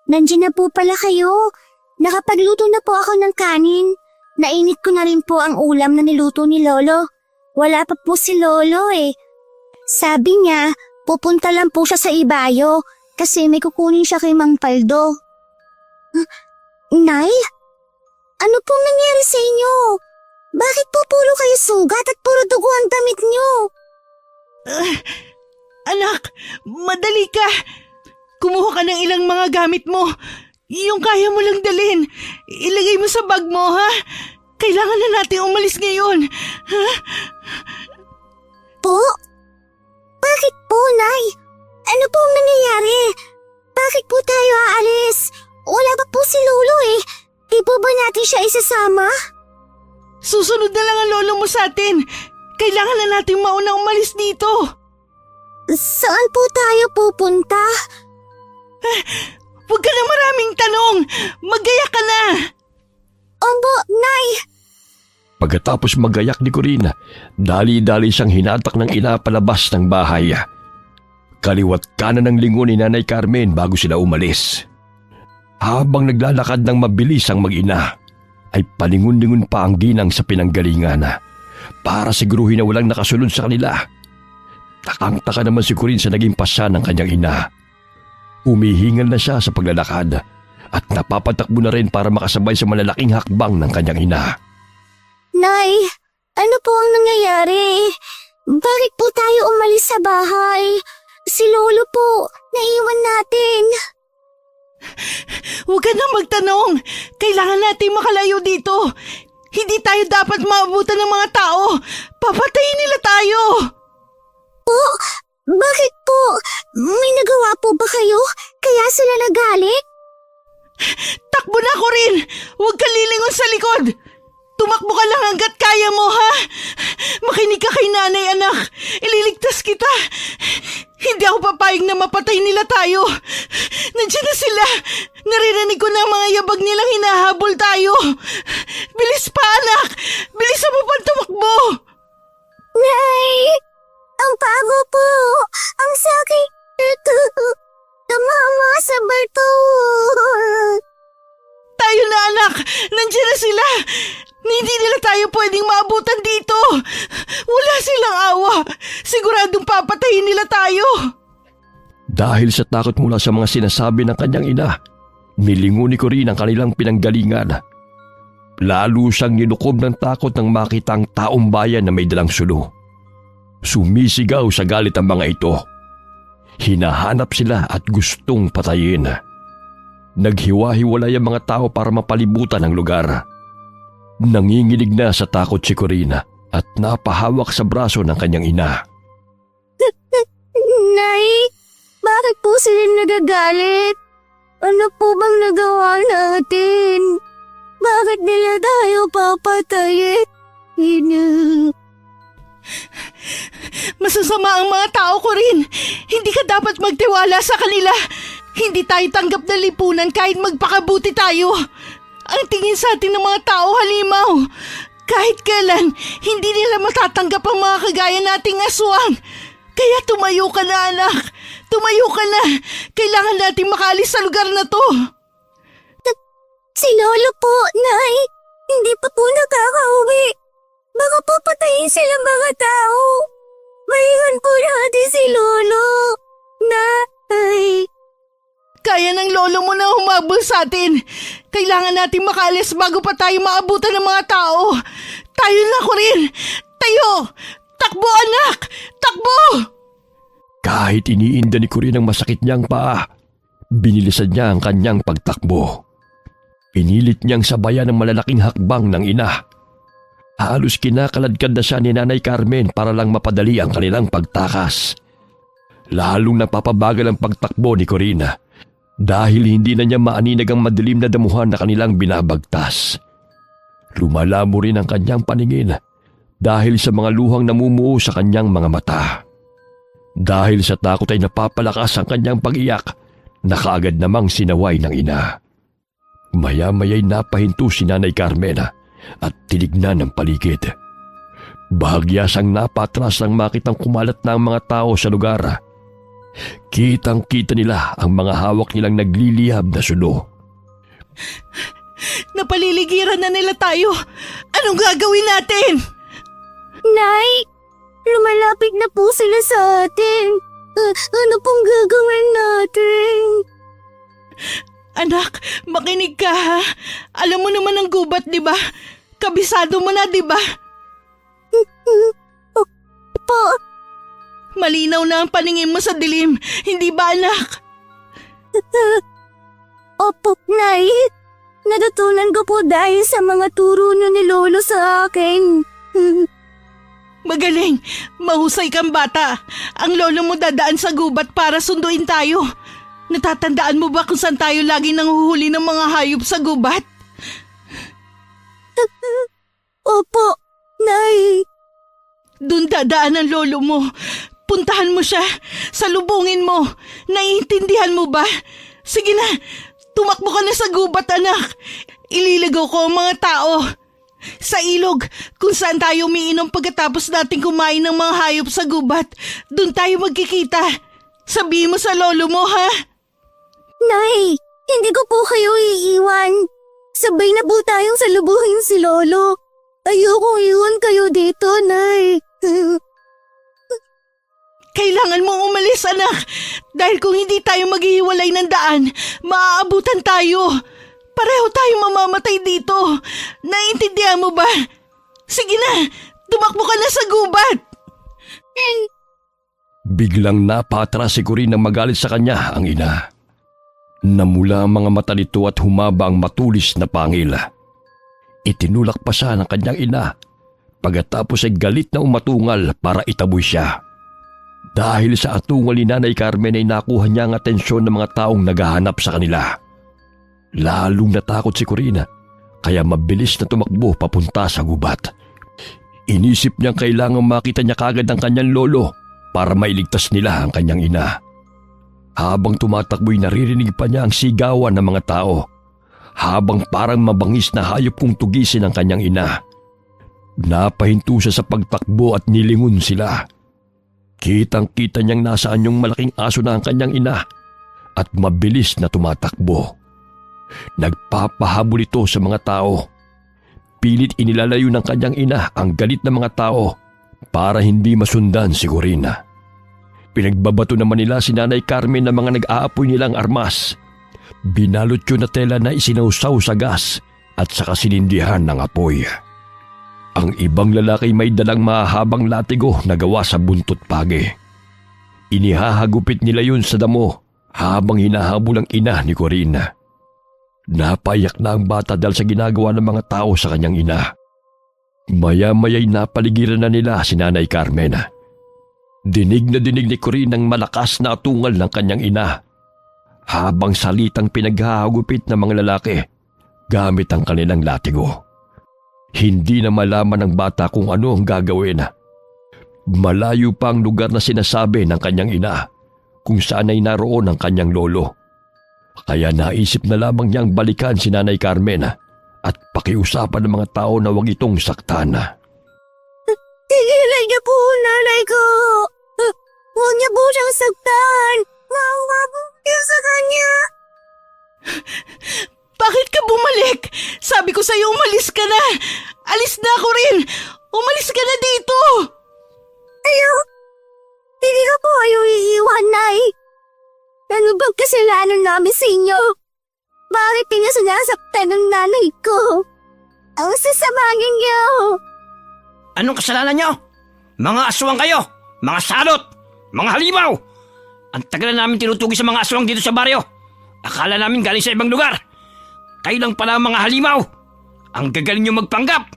Nandiyan na po pala kayo. Nakapagluto na po ako ng kanin. Nainit ko na rin po ang ulam na niluto ni Lolo. Wala pa po si Lolo eh. Sabi niya, pupunta lang po siya sa Ibayo kasi may kukunin siya kay Mang Paldo. Nay? Ano pong nangyari sa inyo? Bakit po puro kayo sugat at puro dugo ang damit niyo? Anak, madali ka. Kumuha ka ng ilang mga gamit mo. Yung kaya mo lang dalhin. Ilagay mo sa bag mo, ha? Kailangan na natin umalis ngayon. Ha? Po? Bakit po, Nay? Ano po ang nangyayari? Bakit po tayo aalis? Wala pa po si Lolo eh. Di po ba natin siya isasama? Susunod na lang ang lolo mo sa atin. Kailangan na natin mauna umalis dito. Saan po tayo pupunta? Huwag ka na maraming tanong. Magaya ka na. Opo, Nay. Pagkatapos magayak ni Corina, dali-dali siyang hinatak ng ina palabas ng bahay. Kaliwat kanan ng lingon ni Nanay Carmen bago sila umalis. Habang naglalakad ng mabilis ang mag-ina, ay palingon-lingon pa ang ginang sa pinanggalingan para siguruhin na walang nakasunod sa kanila. Takang-taka naman si Corinne sa naging pasya ng kanyang ina. Humihingal na siya sa paglalakad at napapatakbo na rin para makasabay sa malalaking hakbang ng kanyang ina. Nay, ano po ang nangyayari? Bakit po tayo umalis sa bahay? Si Lolo po, naiwan natin. Huwag ka na magtanong. Kailangan natin makalayo dito. Hindi tayo dapat maabutan ng mga tao. Papatayin nila tayo. Po, bakit po? May nagawa po ba kayo? Kaya sila nagalit? Takbo na ko rin. Huwag ka lilingon sa likod. Tumakbo ka lang hanggat kaya mo, ha? Makinig ka kay nanay, anak. Ililigtas kita. Hindi ako papayag na mapatay nila tayo. Nandiyan na sila. Naririnig ko na ang mga yabag nilang hinahabol tayo. Bilis pa, anak. Bilisan mo pang tumakbo. Nay, ang bago po. Ang sakit. Tumama sa bato. Tayo na, anak. Nandiyan na sila. Hindi nila tayo pwedeng maabutan dito. Wala silang awa. Siguradong papatayin nila tayo. Dahil sa takot mula sa mga sinasabi ng kanyang ina, nilingon ni Corinne ang kanilang pinanggalingan. Lalo siyang nilukob ng takot nang makita ang taong bayan na may dalang sulo. Sumisigaw sa galit ang mga ito. Hinahanap sila at gustong patayin. Naghiwa-hiwalay ang mga tao para mapalibutan ang lugar. Nanginginig na sa takot si Corina at napahawak sa braso ng kanyang ina. Nay, bakit po sila nagagalit? Ano po bang nagawa natin? Bakit nila tayo papatayin? Masasama ang mga tao ko rin. Hindi ka dapat magtiwala sa kanila. Hindi tayo tanggap na lipunan kahit magpakabuti tayo. Ang tingin sa atin ng mga tao, halimaw. Kahit kailan, hindi nila matatanggap ang mga kagaya nating aswang. Kaya tumayo ka na, anak. Tumayo ka na. Kailangan natin makaalis sa lugar na to. Si Lolo po, Nay. Hindi pa po nakakauwi. Baka po patayin silang mga tao. Maiwan po natin si Lolo. Nay. Kaya ng lolo mo na humabol sa atin. Kailangan natin makaalis bago pa tayo maabutan ng mga tao. Tayo na ko rin. Tayo! Takbo, anak! Takbo! Kahit iniinda ni Corinne ang masakit niyang paa, binilisan niya ang kanyang pagtakbo. Pinilit niyang sabayan ang malalaking hakbang ng ina. Halos kinakaladkad na siya ni Nanay Carmen para lang mapadali ang kanilang pagtakas. Lalong napapabagal ang pagtakbo ni Corina dahil hindi na niya maaninag ang madilim na damuhan na kanilang binabagtas. Lumalamo rin ang kanyang paningin dahil sa mga luhang namumuo sa kanyang mga mata. Dahil sa takot ay napapalakas ang kanyang pag-iyak na kaagad namang sinaway ng ina. Maya-maya'y napahinto si Nanay Carmen at tinignan ang paligid. Bahagya siyang napatras nang makitang kumalat na ang mga tao sa lugar. Kitang-kita nila ang mga hawak nilang nagliliyab na suno. Napaliligiran na nila tayo. Anong gagawin natin? Nay, lumalapit na po sila sa atin. Ano pong gagawin natin? Anak, makinig ka ha. Alam mo naman ang gubat, di ba? Kabisado mo na, di ba? Po, Malinaw na ang paningin mo sa dilim, hindi ba anak? opo, Nay. Natutunan ko po dahil sa mga turo niyo ni Lolo sa akin. Magaling, mahusay kang bata. Ang lolo mo dadaan sa gubat para sunduin tayo. Natatandaan mo ba kung saan tayo lagi nanghuhuli ng mga hayop sa gubat? Opo, Nay. Doon dadaan ang lolo mo. Puntahan mo siya. Salubungin mo. Naiintindihan mo ba? Sige na, tumakbo ka na sa gubat, anak. Ililigaw ko ang mga tao. Sa ilog, kung saan tayo umiinom pagkatapos nating kumain ng mga hayop sa gubat, doon tayo magkikita. Sabihin mo sa lolo mo, ha? Nay, hindi ko po kayo iiwan. Sabay na po tayong salubuhin si Lolo. Ayoko iwan kayo dito, Nay. Kailangan mong umalis, anak. Dahil kung hindi tayo maghihiwalay ng daan, maaabutan tayo. Pareho tayo mamamatay dito. Naiintindihan mo ba? Sige na, tumakbo ka na sa gubat. Biglang napatras si Corinne nang magalit sa kanya ang ina. Namula ang mga mata nito at humaba ang matulis na pangil. Itinulak pa siya ng kanyang ina pagkatapos ay galit na umatungal para itaboy siya. Dahil sa atungal ni Nanay Carmen ay nakuha niya ang atensyon ng mga taong naghahanap sa kanila. Lalong natakot si Corinne kaya mabilis na tumakbo papunta sa gubat. Inisip niyang kailangang makita niya kagad ang kanyang lolo para mailigtas nila ang kanyang ina. Habang tumatakbo'y naririnig pa niya ang sigawan ng mga tao. Habang parang mabangis na hayop kung tugisin ang kanyang ina. Napahinto siya sa pagtakbo at nilingon sila. Kitang-kita niyang nasaan yung malaking aso na ang kanyang ina at mabilis na tumatakbo. Nagpapahabol ito sa mga tao. Pilit inilalayo ng kanyang ina ang galit ng mga tao para hindi masundan si Corinne. Pinagbabato naman nila si Nanay Carmen ng mga nag-aapoy nilang armas. Binalot yun na tela na isinausaw sa gas at saka sinindihan ng apoy. Ang ibang lalaki may dalang mahahabang latigo na gawa sa buntot pagi. Inihahagupit nila yun sa damo habang hinahabol ang ina ni Corinne. Napaiyak na ang bata dahil sa ginagawa ng mga tao sa kanyang ina. Maya-maya'y napaligiran na nila si Nanay Carmen. Dinig na dinig ni Corinne ang malakas na atungal ng kanyang ina habang salitang pinaghahagupit ng mga lalaki gamit ang kanilang latigo. Hindi na malaman ng bata kung ano ang gagawin. Malayo pa ang lugar na sinasabi ng kanyang ina kung saan ay naroon ang kanyang lolo. Kaya naisip na lamang niyang balikan si Nanay Carmen at pakiusapan ng mga tao na huwag itong saktan. Tigilan niyo po, Nanay ko. Huwag niyo po siyang saktan. Maawa po kayo sa kanya. Bakit ka bumalik? Sabi ko sa'yo umalis ka na. Alis na ako rin. Umalis ka na dito. Hindi ko po kayo iiwan, Nay. Ano bang kasalanan namin sa inyo? Bakit niyo sinasaktan ng nanay ko? Ang sasama niyo. Anong kasalanan nyo? Mga aswang kayo! Mga salot! Mga halimaw! Ang tagal na namin tinutugi sa mga aswang dito sa baryo. Akala namin galing sa ibang lugar. Kayo lang pala ang mga halimaw. Ang gagaling nyo magpanggap.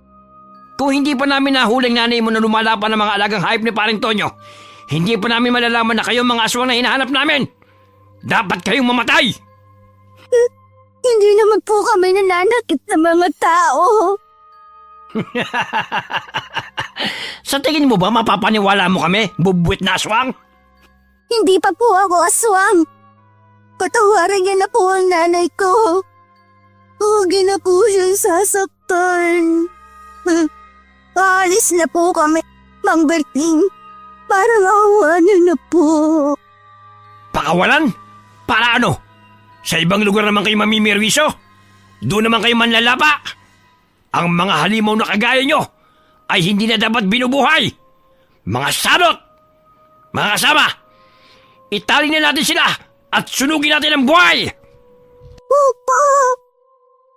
Kung hindi pa namin nahuling nanay mo na lumalapan ng mga alagang hayop ni Paring Tonyo, hindi pa namin malalaman na kayo mga aswang na hinahanap namin. Dapat kayong mamatay! Hindi naman po kami nananakit sa mga tao. Sa tingin mo ba mapapaniwala mo kami, bubuwit na aswang? Hindi pa po ako aswang. Patawaran niya na po ang nanay ko. Huwag na po siyang sasaktan. Aalis na po kami, Mang Berting. Para maawa niyo na po. Pakawalan? Para ano? Sa ibang lugar naman kayo mamimirwiso? Doon naman kayo manlalapa? Ang mga halimaw na kagaya nyo ay hindi na dapat binubuhay. Mga salot! Mga kasama, itali na natin sila at sunugin natin ang buhay! Opo!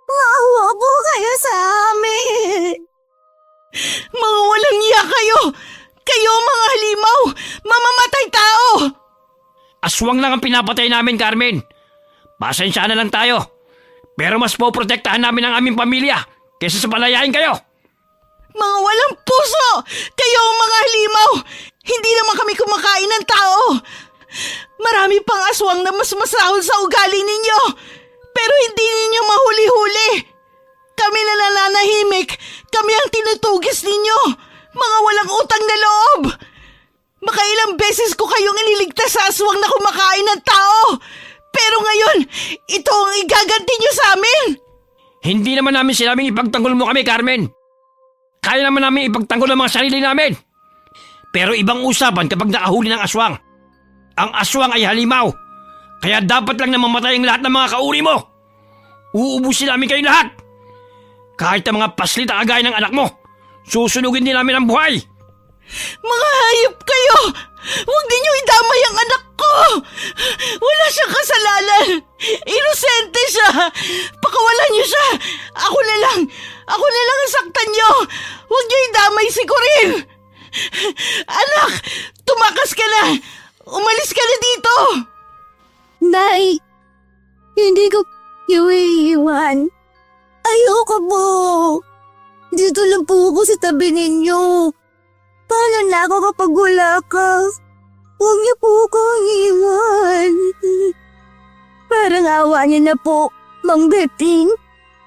Maawa po kayo sa amin! Mga walang iya kayo! Kayo mga halimaw! Mamamatay tao! Aswang lang ang pinapatay namin, Carmen. Pasensya na lang tayo. Pero mas poprotektahan namin ang aming pamilya kaysa sa palayain kayo. Mga walang puso! Kayo ang mga halimaw! Hindi naman kami kumakain ng tao! Marami pang aswang na mas masahol sa ugali ninyo! Pero hindi ninyo mahuli-huli! Kami na nananahimik! Kami ang tinutugis ninyo! Mga walang utang na loob! Makailang beses ko kayong iniligtas sa aswang na kumakain ng tao! Pero ngayon, ito ang igaganti nyo sa amin! Hindi naman namin sinabing ipagtanggol mo kami, Carmen. Kaya naman namin ipagtanggol ang mga sarili namin. Pero ibang usapan kapag nakahuli ng aswang. Ang aswang ay halimaw. Kaya dapat lang na mamatay ang lahat ng mga kauri mo. Uubusin namin kayong lahat. Kahit ang mga paslit na kagaya ng anak mo, susunugin din namin ang buhay. Mga hayop kayo! Huwag ninyo idamay ang anak ko! Wala siyang kasalanan! Inosente siya! Pakawalan niyo siya! Ako na lang ang saktan niyo! Huwag niyo idamay si Corinne! Anak! Tumakas ka na! Umalis ka na dito! Nay, hindi ko iiwan. Ayoko po. Dito lang po ako sa tabi ninyo. Paano na ako kapag wala ka? Huwag niyo po akong iwan. Parang awa niyo na po, Mang Berting.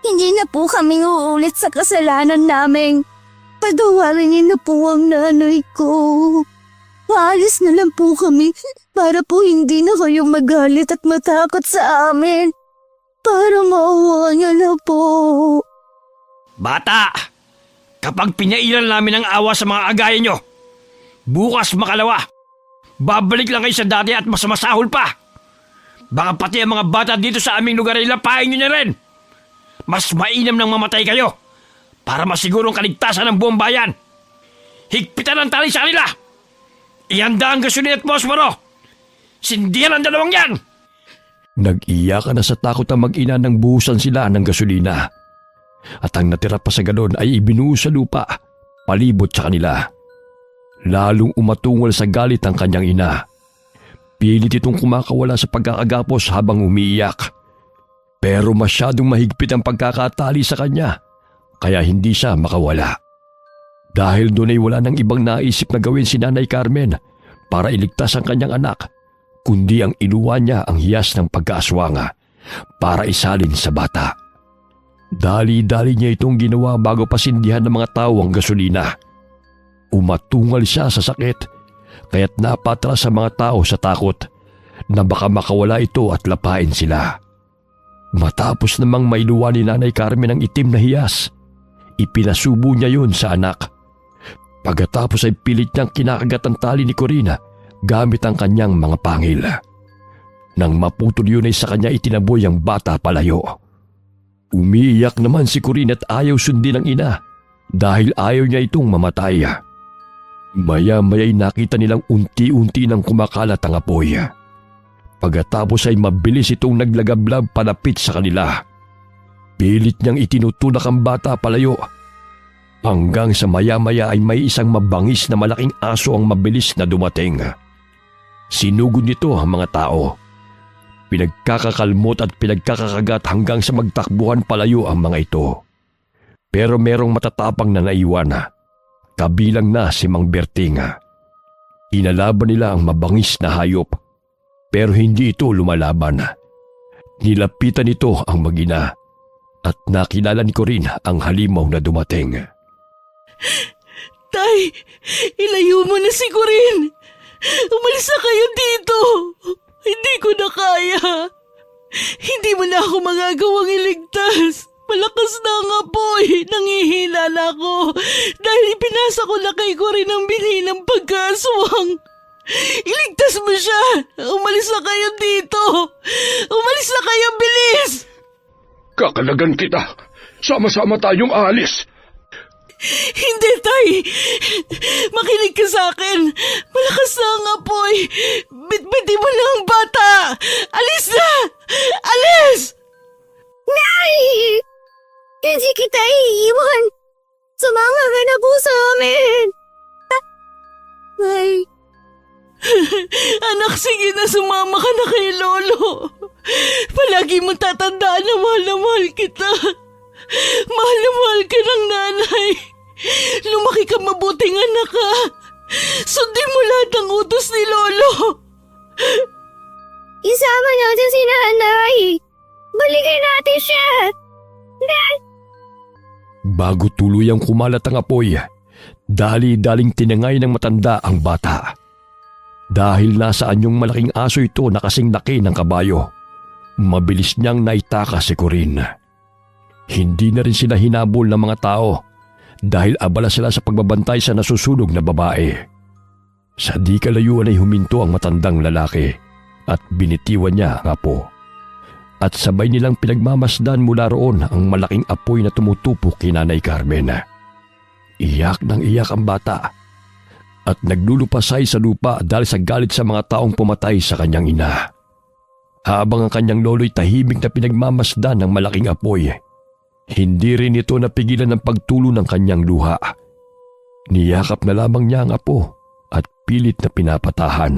Hindi na po kami uulit sa kasalanan namin. Patawarin niyo na po ang nanay ko. Paalis na lang po kami para po hindi na kayo magalit at matakot sa amin. Para maawa niyo na po. Bata, kapag pinairal namin ang awa sa mga agaya nyo, bukas makalawa, babalik lang kayo sa dati at mas masahol pa. Baka pati ang mga bata dito sa aming lugar ay lapain nyo na rin. Mas mainam nang mamatay kayo para masigurong kaligtasan ng buong bayan. Higpitan ang tali sa kanila. Ihanda ang gasolina at posporo. Sindihan ang dalawang yan. Nag-iyakan na sa takot ang mag-ina nang buhusan sila ng gasolina. At ang natira pa sa galon ay ibinuhos sa lupa, palibot sa kanila. Lalong umatungol sa galit ang kanyang ina. Pilit itong kumakawala sa pagkakagapos habang umiiyak. Pero masyadong mahigpit ang pagkakatali sa kanya, kaya hindi siya makawala. Dahil doon ay wala nang ibang naisip na gawin si Nanay Carmen para iligtas ang kanyang anak, kundi ang inuwan niya ang hiyas ng pagkaaswanga para isalin sa bata. Dali-dali niya itong ginawa bago pasindihan ng mga tao ang gasolina. Umatungal siya sa sakit, kaya't napatras sa mga tao sa takot na baka makawala ito at lapain sila. Matapos namang mailuwa ni Nanay Carmen ang itim na hiyas, ipinasubo niya yun sa anak. Pagkatapos ay pilit niyang kinakagat ang tali ni Corina gamit ang kanyang mga pangil. Nang maputol yun ay sa kanya itinaboy ang bata palayo. Umiiyak naman si Corina at ayaw sundin ang ina dahil ayaw niya itong mamatay. Maya-maya'y nakita nilang unti-unti nang kumakalat ang apoy. Pagkatapos ay mabilis itong naglagablab palapit sa kanila. Pilit niyang itinutulak ang bata palayo. Hanggang sa maya-maya ay may isang mabangis na malaking aso ang mabilis na dumating. Sinugod nito ang mga tao. Pinagkakakalmot at pinagkakakagat hanggang sa magtakbuhan palayo ang mga ito. Pero merong matatapang na naiwan. Kabilang na si Mang Berting. Inalaban nila ang mabangis na hayop, pero hindi ito lumalaban. Nilapitan nito ang mag-ina at nakilala ni Corinne ang halimaw na dumating. Tay, ilayo mo na si Corinne. Umalis na kayo dito. Hindi ko na kaya. Hindi mo na ako magagawang iligtas. Malakas na ang apoy. Nangihina na ako. Dahil ipinasa ko na kay Corinne ang binhi ng pagkaswang. Iligtas mo siya! Umalis na kayo dito! Umalis na kayo, bilis! Kakalagan kita. Sama-sama tayong aalis. Hindi, Tay! Makinig ka sa akin! Malakas na ang apoy! Bitbitin mo na ang bata! Alis na! Alis! Nay! Hindi kita iiwan. Sumama ka na po sa amin. Ay, Anak, sige na, sumama ka na kay Lolo. Palagi mo tatandaan na mahal kita. Mahal na mahal ka ng nanay. Lumaki ka mabuting anak ka. Sundin mo lahat ng utos ni Lolo. isama natin si nanay. Balikan natin siya. Bago tuluyang kumalat ang apoy, dali-daling tinangay ng matanda ang bata. Dahil nasa anyong malaking aso ito na kasing laki ng kabayo, mabilis niyang naitakas si Corinne. Hindi na rin sila hinabol ng mga tao dahil abala sila sa pagbabantay sa nasusunog na babae. Sa di kalayuan ay huminto ang matandang lalaki at binitiwan niya ang apo. At sabay nilang pinagmamasdan mula roon ang malaking apoy na tumutupok kay Nanay Carmen. Iyak ng iyak ang bata at naglulupasay sa lupa dahil sa galit sa mga taong pumatay sa kanyang ina. Habang ang kanyang lolo'y tahimik na pinagmamasdan ng malaking apoy, hindi rin ito napigilan ng pagtulo ng kanyang luha. Niyakap na lamang niya ang apo at pilit na pinapatahan.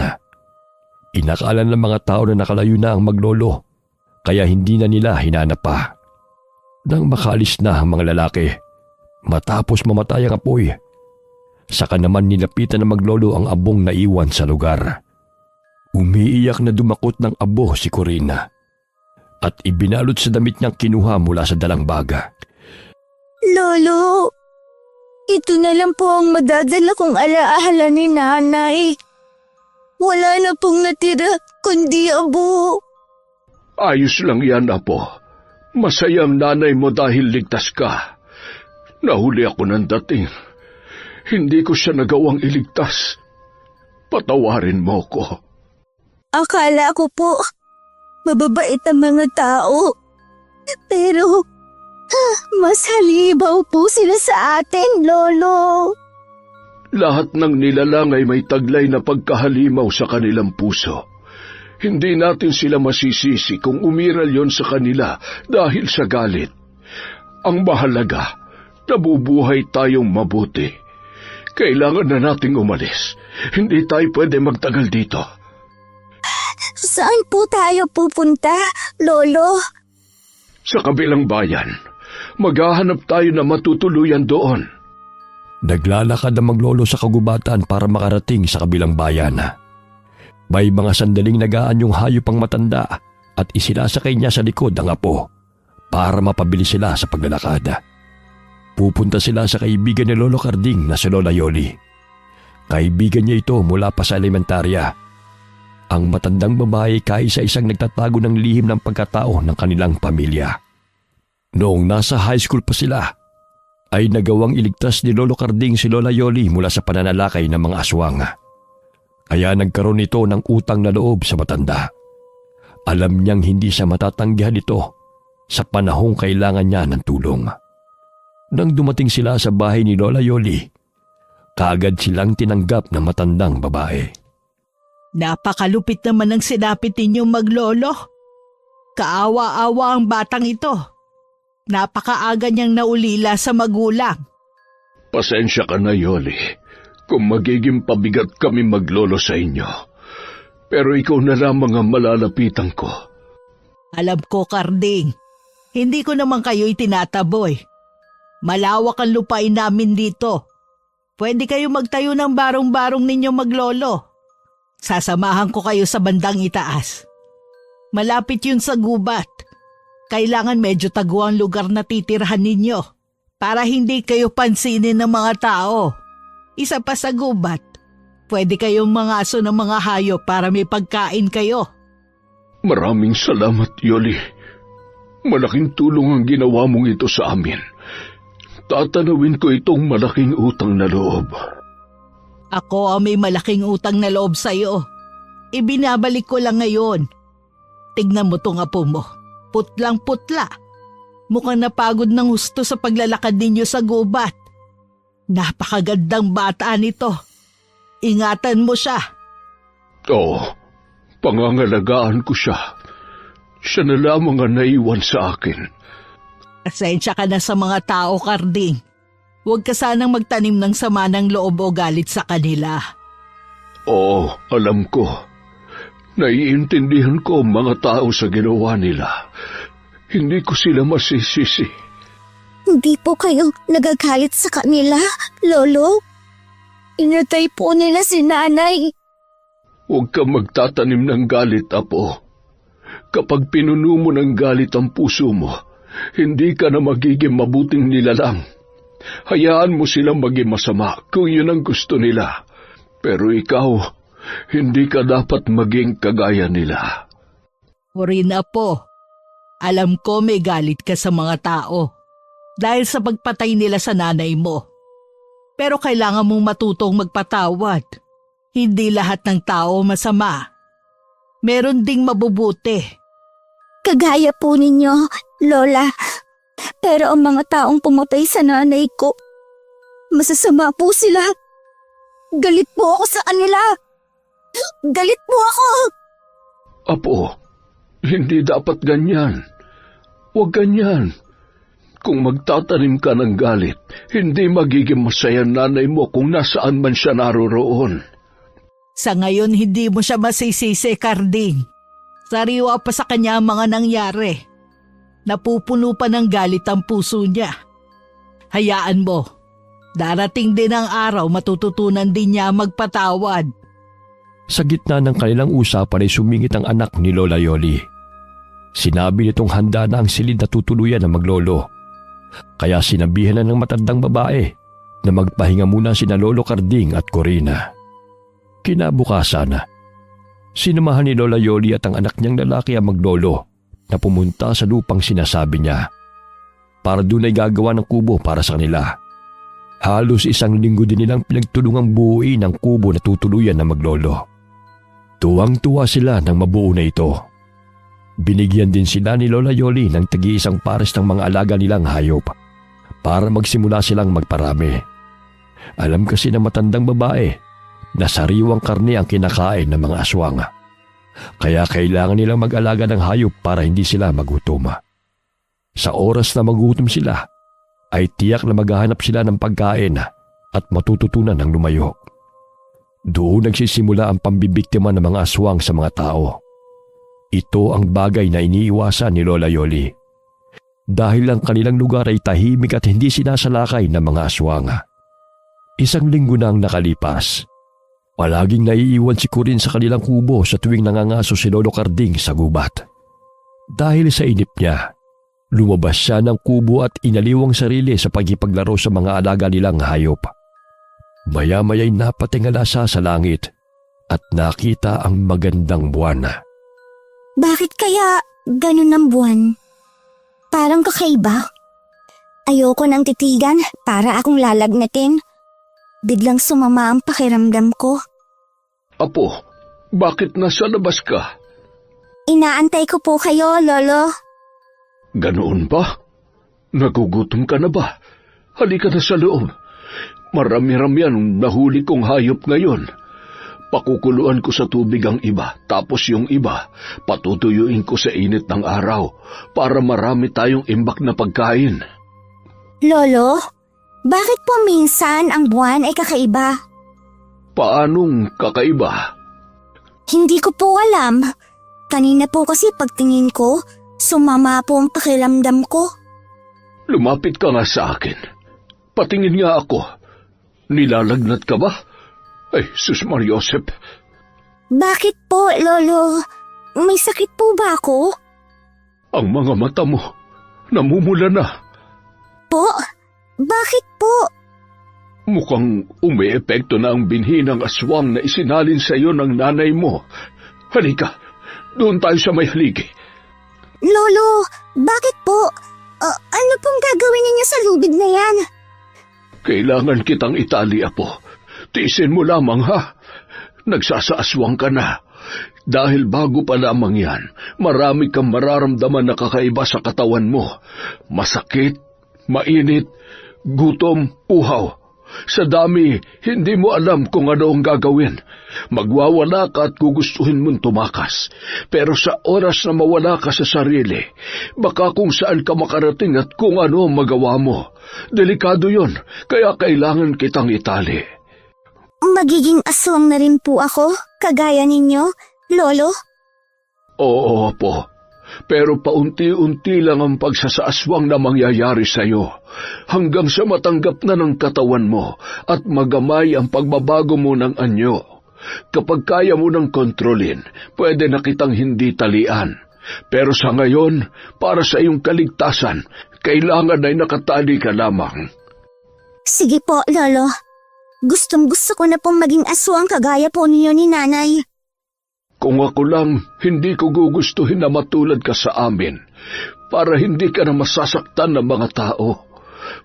Inakala ng mga tao na nakalayo na ang maglolo, kaya hindi na nila hinanap pa. Nang makaalis na ang mga lalaki, matapos mamatay ang apoy, saka naman nilapitan ng maglolo ang abong naiwan sa lugar. Umiiyak na dumakot ng abo si Corinne at ibinalot sa damit niyang kinuha mula sa dalang baga. Lolo, ito na lang po ang madadala kong alaala ni nanay. Wala na pong natira, kundi abo. Ayos lang yan, Apo. Masayang nanay mo dahil ligtas ka. Nahuli ako ng dating. Hindi ko siya nagawang iligtas. Patawarin mo ko. Akala ko po, mababait ang mga tao. Pero, mas halibaw po sila sa atin, Lolo. Lahat ng nilalang ay may taglay na pagkahalimaw sa kanilang puso. Hindi natin sila masisisi kung umiral yon sa kanila dahil sa galit. Ang mahalaga, nabubuhay tayong mabuti. Kailangan na nating umalis. Hindi tayo pwede magtagal dito. Saan po tayo pupunta, Lolo? Sa kabilang bayan, maghahanap tayo na matutuluyan doon. Naglalakad ang maglolo sa kagubatan para makarating sa kabilang bayan. May mga sandaling nagaan yung hayop ang matanda at isinasakay niya sa likod ang apo para mapabilis sila sa paglalakad. Pupunta sila sa kaibigan ni Lolo Carding na si Lola Yoli. Kaibigan niya ito mula pa sa elementarya. Ang matandang babae kaisa-isang nagtatago ng lihim ng pagkatao ng kanilang pamilya. Noong nasa high school pa sila, ay nagawang iligtas ni Lolo Carding si Lola Yoli mula sa pananalakay ng mga aswang. Kaya nagkaroon ito ng utang na loob sa matanda. Alam niyang hindi siya matatanggihan ito sa panahong kailangan niya ng tulong. Nang dumating sila sa bahay ni Lola Yoli, kaagad silang tinanggap ng matandang babae. Napakalupit naman ng sinapit ninyong maglolo. Kaawa-awa ang batang ito. Napakaaga niyang naulila sa magulang. Pasensya ka na, Yoli, kung magiging pabigat kami maglolo sa inyo. Pero ikaw na lamang ang malalapitan ko. Alam ko, Carding. Hindi ko naman kayo itinataboy. Malawak ang lupain namin dito. Pwede kayo magtayo ng barong-barong ninyo maglolo. Sasamahan ko kayo sa bandang itaas. Malapit yun sa gubat. Kailangan medyo tago ang lugar na titirhan ninyo para hindi kayo pansinin ng mga tao. Isa pa sa gubat, pwede kayong mangaso ng mga hayop para may pagkain kayo. Maraming salamat, Yoli. Malaking tulong ang ginawa mong ito sa amin. Tatanawin ko itong malaking utang na loob. Ako ang may malaking utang na loob sa'yo. Ibinabalik ko lang ngayon. Tignan mo tong apo mo. Putlang-putla. Mukhang napagod ng husto sa paglalakad ninyo sa gubat. Napakagandang bata nito. Ingatan mo siya. Oo, pangangalagaan ko siya. Siya na lamang ang naiwan sa akin. Pasensya ka na sa mga tao, Karding. Huwag ka sanang magtanim ng sama ng loob o galit sa kanila. Oo, alam ko. Naiintindihan ko ang mga tao sa ginawa nila. Hindi ko sila masisisi. Hindi po kayo nagagalit sa kanila, Lolo. Inatay po nila si Nanay. Huwag kang magtatanim ng galit, Apo. Kapag pinuno mo ng galit ang puso mo, hindi ka na magiging mabuting nilalang. Hayaan mo silang maging masama kung yun ang gusto nila. Pero ikaw, hindi ka dapat maging kagaya nila. Corin, apo. Alam ko may galit ka sa mga tao dahil sa pagpatay nila sa nanay mo. Pero kailangan mong matutong magpatawad. Hindi lahat ng tao masama. Meron ding mabubuti. Kagaya po ninyo, Lola. Pero ang mga taong pumatay sa nanay ko, masasama po sila. Galit po ako sa kanila. Galit po ako. Apo, hindi dapat ganyan. Huwag ganyan. Kung magtatanim ka ng galit, hindi magiging masaya nanay mo kung nasaan man siya naroroon. Sa ngayon hindi mo siya masisisi, Karding. Sariwa pa sa kanya ang mga nangyari. Napupuno pa ng galit ang puso niya. Hayaan mo. Darating din ang araw matututunan din niya magpatawad. Sa gitna ng kanilang usapan ay sumingit ang anak ni Lola Yoli. Sinabi nitong handa na ang silid na tutuluyan ng maglolo. Kaya sinabihan na ng matandang babae na magpahinga muna sina Lolo Karding at Corina. Kinabukasan, sinamahan ni Lola Yoli at ang anak niyang lalaki ang maglolo na pumunta sa lupang sinasabi niya para doon ay gagawa ng kubo para sa kanila. Halos 1 linggo din nilang pinagtulungang buuin ang kubo na tutuluyan ng maglolo. Tuwang-tuwa sila nang mabuo na ito. Binigyan din sila ni Lola Yoli ng tagi-isang pares ng mga alaga nilang hayop para magsimula silang magparami. Alam kasi ng matandang babae na sariwang karne ang kinakain ng mga aswang. Kaya kailangan nilang mag-alaga ng hayop para hindi sila magutom. Sa oras na magutom sila, ay tiyak na maghahanap sila ng pagkain at matututunan ng lumayo. Doon nagsisimula ang pambibiktima ng mga aswang sa mga tao. Ito ang bagay na iniiwasan ni Lola Yoli. Dahil ang kanilang lugar ay tahimik at hindi sinasalakay ng mga aswang. 1 linggo na ang nakalipas. Palaging naiiwan si Corin sa kanilang kubo sa tuwing nangangaso si Lolo Karding sa gubat. Dahil sa inip niya, lumabas siya ng kubo at inaliw ang sarili sa pagkipaglaro sa mga alaga nilang hayop. Maya-maya'y napatingala siya sa langit at nakita ang magandang buwan. Bakit kaya ganun ang buwan? Parang kakaiba. Ayoko nang titigan para akong lalagnatin. Biglang sumama ang pakiramdam ko. Apo, bakit nasa labas ka? Inaantay ko po kayo, Lolo. Ganoon ba? Nagugutom ka na ba? Halika na sa loob. Marami-rami ang nahuli kong hayop ngayon. Pakukuluan ko sa tubig ang iba, tapos yung iba, patutuyuin ko sa init ng araw para marami tayong imbak na pagkain. Lolo, bakit po minsan ang buwan ay kakaiba? Paanong kakaiba? Hindi ko po alam. Kanina po kasi pagtingin ko, sumama po ang pakiramdam ko. Lumapit ka nga sa akin. Patingin nga ako. Nilalagnat ka ba? Ay, Sus Mariosep. Bakit po, Lolo? May sakit po ba ako? Ang mga mata mo, namumula na. Po? Bakit po? Mukhang umiepekto na ang binhi ng aswang na isinalin sa iyo ng nanay mo. Halika, doon tayo sa may haligi. Lolo, bakit po? Ano pong gagawin ninyo sa lubid na yan? Kailangan kitang itali, Apo. Tiisin mo lamang ha. Nagsasaaswang ka na. Dahil bago pa lamang yan, marami kang mararamdaman na kakaiba sa katawan mo. Masakit, mainit, gutom, uhaw. Sa dami, hindi mo alam kung ano ang gagawin. Magwawala ka at gugustuhin mong tumakas. Pero sa oras na mawala ka sa sarili, baka kung saan ka makarating at kung ano ang magawa mo. Delikado yon, kaya kailangan kitang itali. Magiging aswang na rin po ako, kagaya ninyo, Lolo? Oo po, pero paunti-unti lang ang pagsasaaswang na mangyayari sa'yo hanggang sa matanggap na ng katawan mo at magamay ang pagbabago mo ng anyo. Kapag kaya mo nang kontrolin, pwede na kitang hindi talian. Pero sa ngayon, para sa iyong kaligtasan, kailangan ay nakatali ka lamang. Sige po, Lolo. Gustong-gusto ko na pong maging aswang kagaya po ninyo ni Nanay. Kung ako lang, hindi ko gugustuhin na matulad ka sa amin para hindi ka na masasaktan ng mga tao.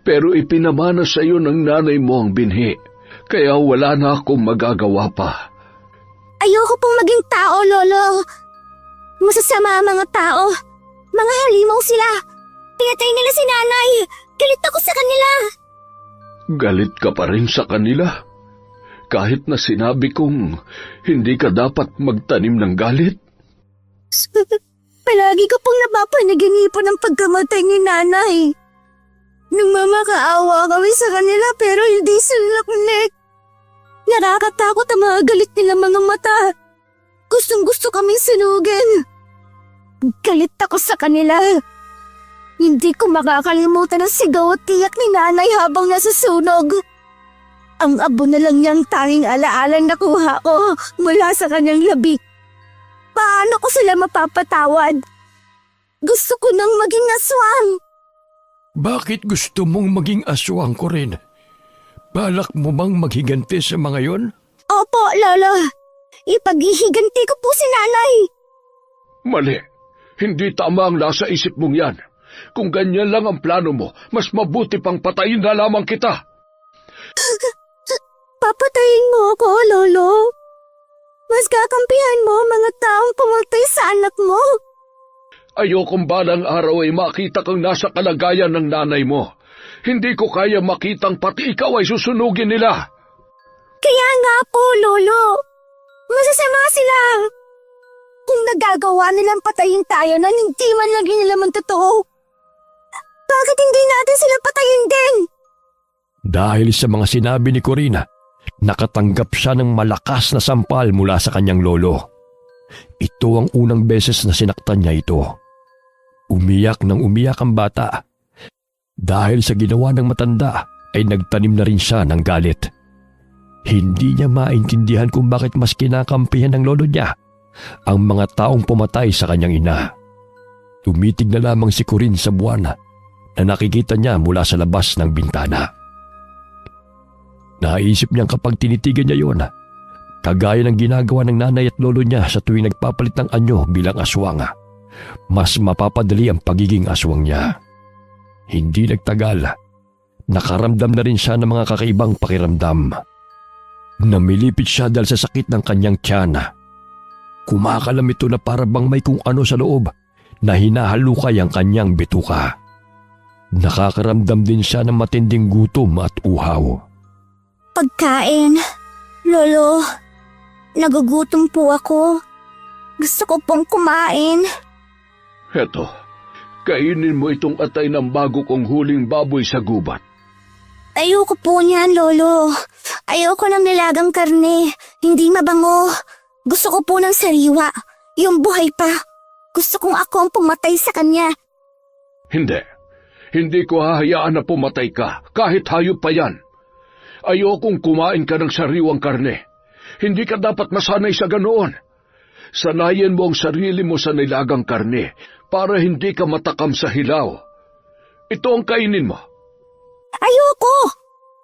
Pero ipinamana sa iyo ng nanay mo ang binhi, kaya wala na akong magagawa pa. Ayoko pong maging tao, Lolo. Masasama ang mga tao. Mga halimaw sila. Pinatay nila si Nanay. Galit ako sa kanila. Galit ka pa rin sa kanila? Kahit na sinabi kong hindi ka dapat magtanim ng galit? Palagi ko pong napapanaginipan ng pagkamatay ni Nanay. Nagmamakaawa kami sa kanila pero hindi sila kunik. Nakakatakot ang mga galit nilang mga mata. Gustong-gusto kaming sunugin. Galit ako sa kanila. Hindi ko makakalimutan ang sigaw at tiyak ni Nanay habang nasusunog. Ang abo na lang niyang tanging alaalang nakuha ko mula sa kanyang labi. Paano ko sila mapapatawad? Gusto ko nang maging aswang. Bakit gusto mong maging aswang ko rin? Balak mo bang maghiganti sa mga yon? Opo, Lolo. Ipaghihiganti ko po si Nanay. Mali. Hindi tama ang nasa isip mong yan. Kung ganyan lang ang plano mo, mas mabuti pang patayin na lamang kita. Papatayin mo ako, Lolo. Mas kakampihan mo ang mga taong pumatay sa anak mo. Ayokong balang araw ay makita kang nasa kalagayan ng nanay mo. Hindi ko kaya makitang pati ikaw ay susunugin nila. Kaya nga po, Lolo. Masasama sila. Kung nagagawa nilang patayin tayo na hindi man lang nila totoo, bakit hindi natin sila patayin din? Dahil sa mga sinabi ni Corina, nakatanggap siya ng malakas na sampal mula sa kanyang lolo. Ito ang unang beses na sinaktan niya ito. Umiyak ng umiyak ang bata. Dahil sa ginawa ng matanda ay nagtanim na rin siya ng galit. Hindi niya maintindihan kung bakit mas kinakampihan ng lolo niya ang mga taong pumatay sa kanyang ina. Tumitig na lamang si Corinne sa buwan na nakikita niya mula sa labas ng bintana. Naisip niyang kapag tinitigan niya yon, kagaya ng ginagawa ng nanay at lolo niya sa tuwing nagpapalit ng anyo bilang aswang, mas mapapadali ang pagiging aswang niya. Hindi nagtagal, nakaramdam na rin siya ng mga kakaibang pakiramdam. Namilipit siya dahil sa sakit ng kanyang tiyan. Kumakalam ito na para bang may kung ano sa loob na hinahalukay ang kanyang bituka. Nakakaramdam din siya ng matinding gutom at uhaw. Pagkain. Lolo, nagugutom po ako. Gusto ko pong kumain. Heto, kainin mo itong atay ng bago kong huling baboy sa gubat. Ayoko po niyan, Lolo. Ayoko ng nilagang karne. Hindi mabango. Gusto ko po ng sariwa. Yung buhay pa. Gusto kong ako ang pumatay sa kanya. Hindi. Hindi ko hahayaan na pumatay ka, kahit hayop pa yan. Ayokong kumain ka ng sariwang karne. Hindi ka dapat masanay sa ganoon. Sanayin mo ang sarili mo sa nilagang karne para hindi ka matakam sa hilaw. Ito ang kainin mo. Ayoko!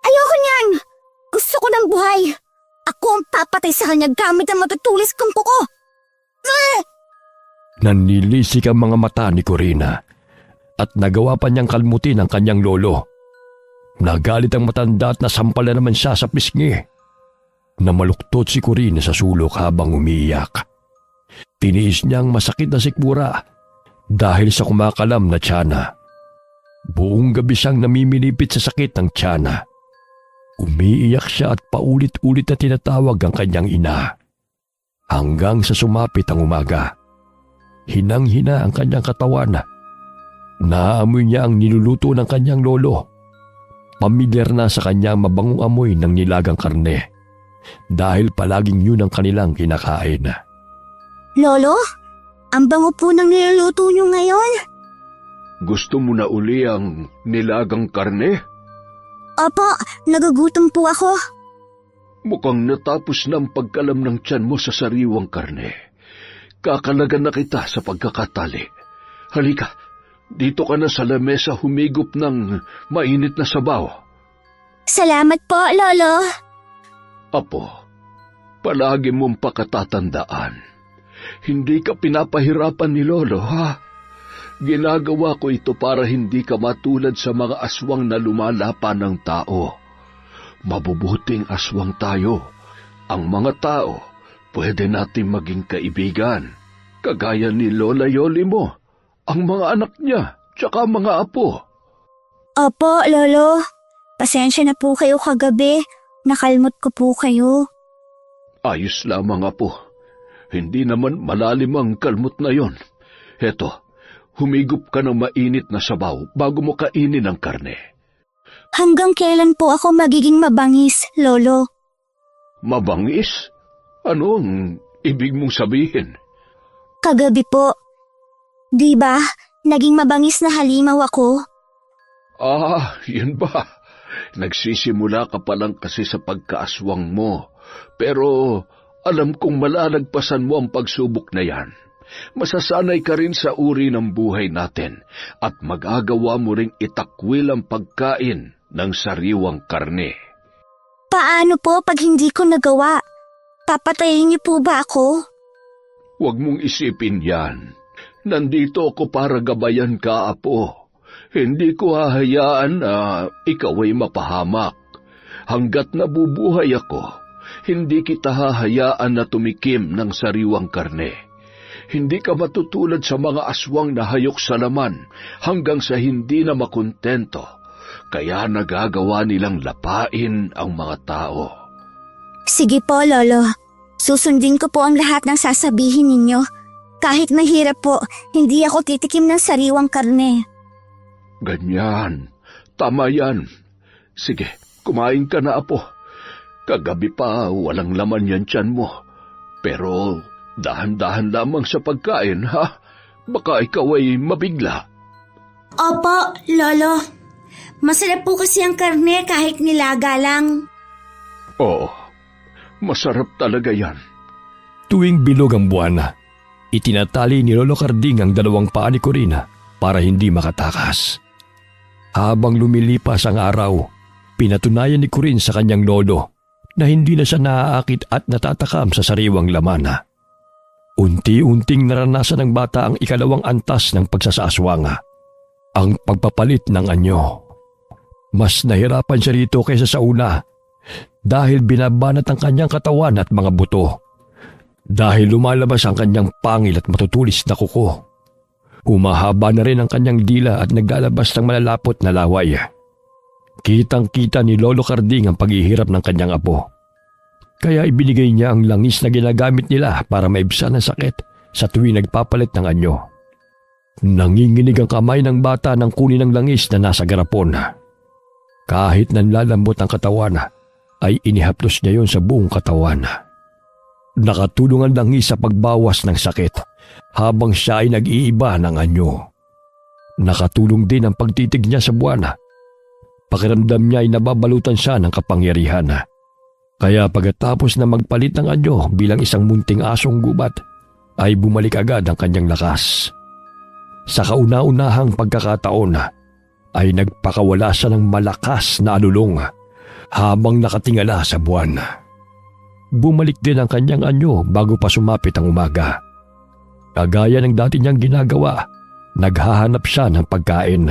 Ayoko niyan! Gusto ko ng buhay. Ako ang papatay sa kanya gamit ang matutulis kong kuko. Nanilisik ang mga mata ni Corina at nagawa pa niyang kalmutin ang kanyang lolo. Nagalit ang matanda at nasampal na naman siya sa pisngi. Namaluktot si Corinne sa sulok habang umiiyak. Tiniis niyang masakit na sikmura dahil sa kumakalam na tiyana. Buong gabi siyang namiminipit sa sakit ng tiyana. Umiiyak siya at paulit-ulit na tinatawag ang kanyang ina. Hanggang sa sumapit ang umaga. Hinang-hina ang kanyang katawan. Naaamoy niya ang niluluto ng kanyang lolo. Pamilyar na sa kanya mabangong amoy ng nilagang karne. Dahil palaging yun ang kanilang kinakain. Lolo, ang bango po ng niluluto niyo ngayon. Gusto mo na uli ang nilagang karne? Opo, nagugutom po ako. Mukhang natapos na ang pagkalam ng tiyan mo sa sariwang karne. Kakalagan na kita sa pagkakatali. Halika, dito ka na sa lamesa humigop ng mainit na sabaw. Salamat po, Lolo. Apo, palagi mong pakatatandaan. Hindi ka pinapahirapan ni Lolo, ha? Ginagawa ko ito para hindi ka matulad sa mga aswang na lumalapan ng tao. Mabubuting aswang tayo. Ang mga tao, pwede natin maging kaibigan. Kagaya ni Lola Yoli mo, ang mga anak niya, tsaka mga apo. Opo, Lolo. Pasensya na po kayo kagabi. Nakalmot ko po kayo. Ayos lamang, apo. Hindi naman malalim ang kalmot na yon. Heto, humigop ka ng mainit na sabaw bago mo kainin ang karne. Hanggang kailan po ako magiging mabangis, Lolo? Mabangis? Ano ang ibig mong sabihin? Kagabi po. Di ba, naging mabangis na halimaw ako? Ah, yun ba? Nagsisimula ka pa lang kasi sa pagkaaswang mo. Pero alam kong malalagpasan mo ang pagsubok na yan. Masasanay ka rin sa uri ng buhay natin at magagawa mo ring itakwil ang pagkain ng sariwang karne. Paano po pag hindi ko nagawa? Papatayin niyo po ba ako? Huwag mong isipin yan. Nandito ako para gabayan ka, apo. Hindi ko hahayaan na ikaw ay mapahamak. Hanggat nabubuhay ako, hindi kita hahayaan na tumikim ng sariwang karne. Hindi ka matutulad sa mga aswang na hayok sa laman hanggang sa hindi na makontento. Kaya nagagawa nilang lapain ang mga tao. Sige po, Lolo. Susundin ko po ang lahat ng sasabihin ninyo. Kahit mahirap po, hindi ako titikim ng sariwang karne. Ganyan. Tama yan. Sige, kumain ka na, apo. Kagabi pa walang laman yan tiyan mo. Pero dahan-dahan lamang sa pagkain, ha? Baka ikaw ay mabigla. Opo, Lolo. Masarap po kasi ang karne kahit nilaga lang. Oo, masarap talaga yan. Tuwing bilog ang buwan, itinatali ni Lolo Carding ang dalawang paa ni Corina para hindi makatakas. Habang lumilipas ang araw, pinatunayan ni Corinne sa kanyang lolo na hindi na siya naaakit at natatakam sa sariwang laman. Unti-unting naranasan ng bata ang ikalawang antas ng pagsasaswanga, ang pagpapalit ng anyo. Mas nahirapan siya rito kaysa sa una dahil binabanat ang kanyang katawan at mga buto. Dahil lumalabas ang kanyang pangil at matutulis na kuko. Humahaba na rin ang kanyang dila at naglalabas ng malalapot na laway. Kitang-kita ni Lolo Carding ang paghihirap ng kanyang apo. Kaya ibinigay niya ang langis na ginagamit nila para maibsan ang sakit sa tuwing nagpapalit ng anyo. Nanginginig ang kamay ng bata nang kunin ang langis na nasa garapon. Kahit nanlalambot ang katawan, ay inihaplos niya yon sa buong katawan. Nakatulong ang langis sa pagbawas ng sakit habang siya ay nag-iiba ng anyo. Nakatulong din ang pagtitig niya sa buwan. Pakiramdam niya ay nababalutan siya ng kapangyarihan. Kaya pagkatapos na magpalit ng anyo bilang isang munting asong gubat, ay bumalik agad ang kanyang lakas. Sa kauna-unahang pagkakataon, ay nagpakawala siya ng malakas na alulong habang nakatingala sa buwan. Bumalik din ang kanyang anyo bago pa sumapit ang umaga. Kagaya ng dati niyang ginagawa, naghahanap siya ng pagkain.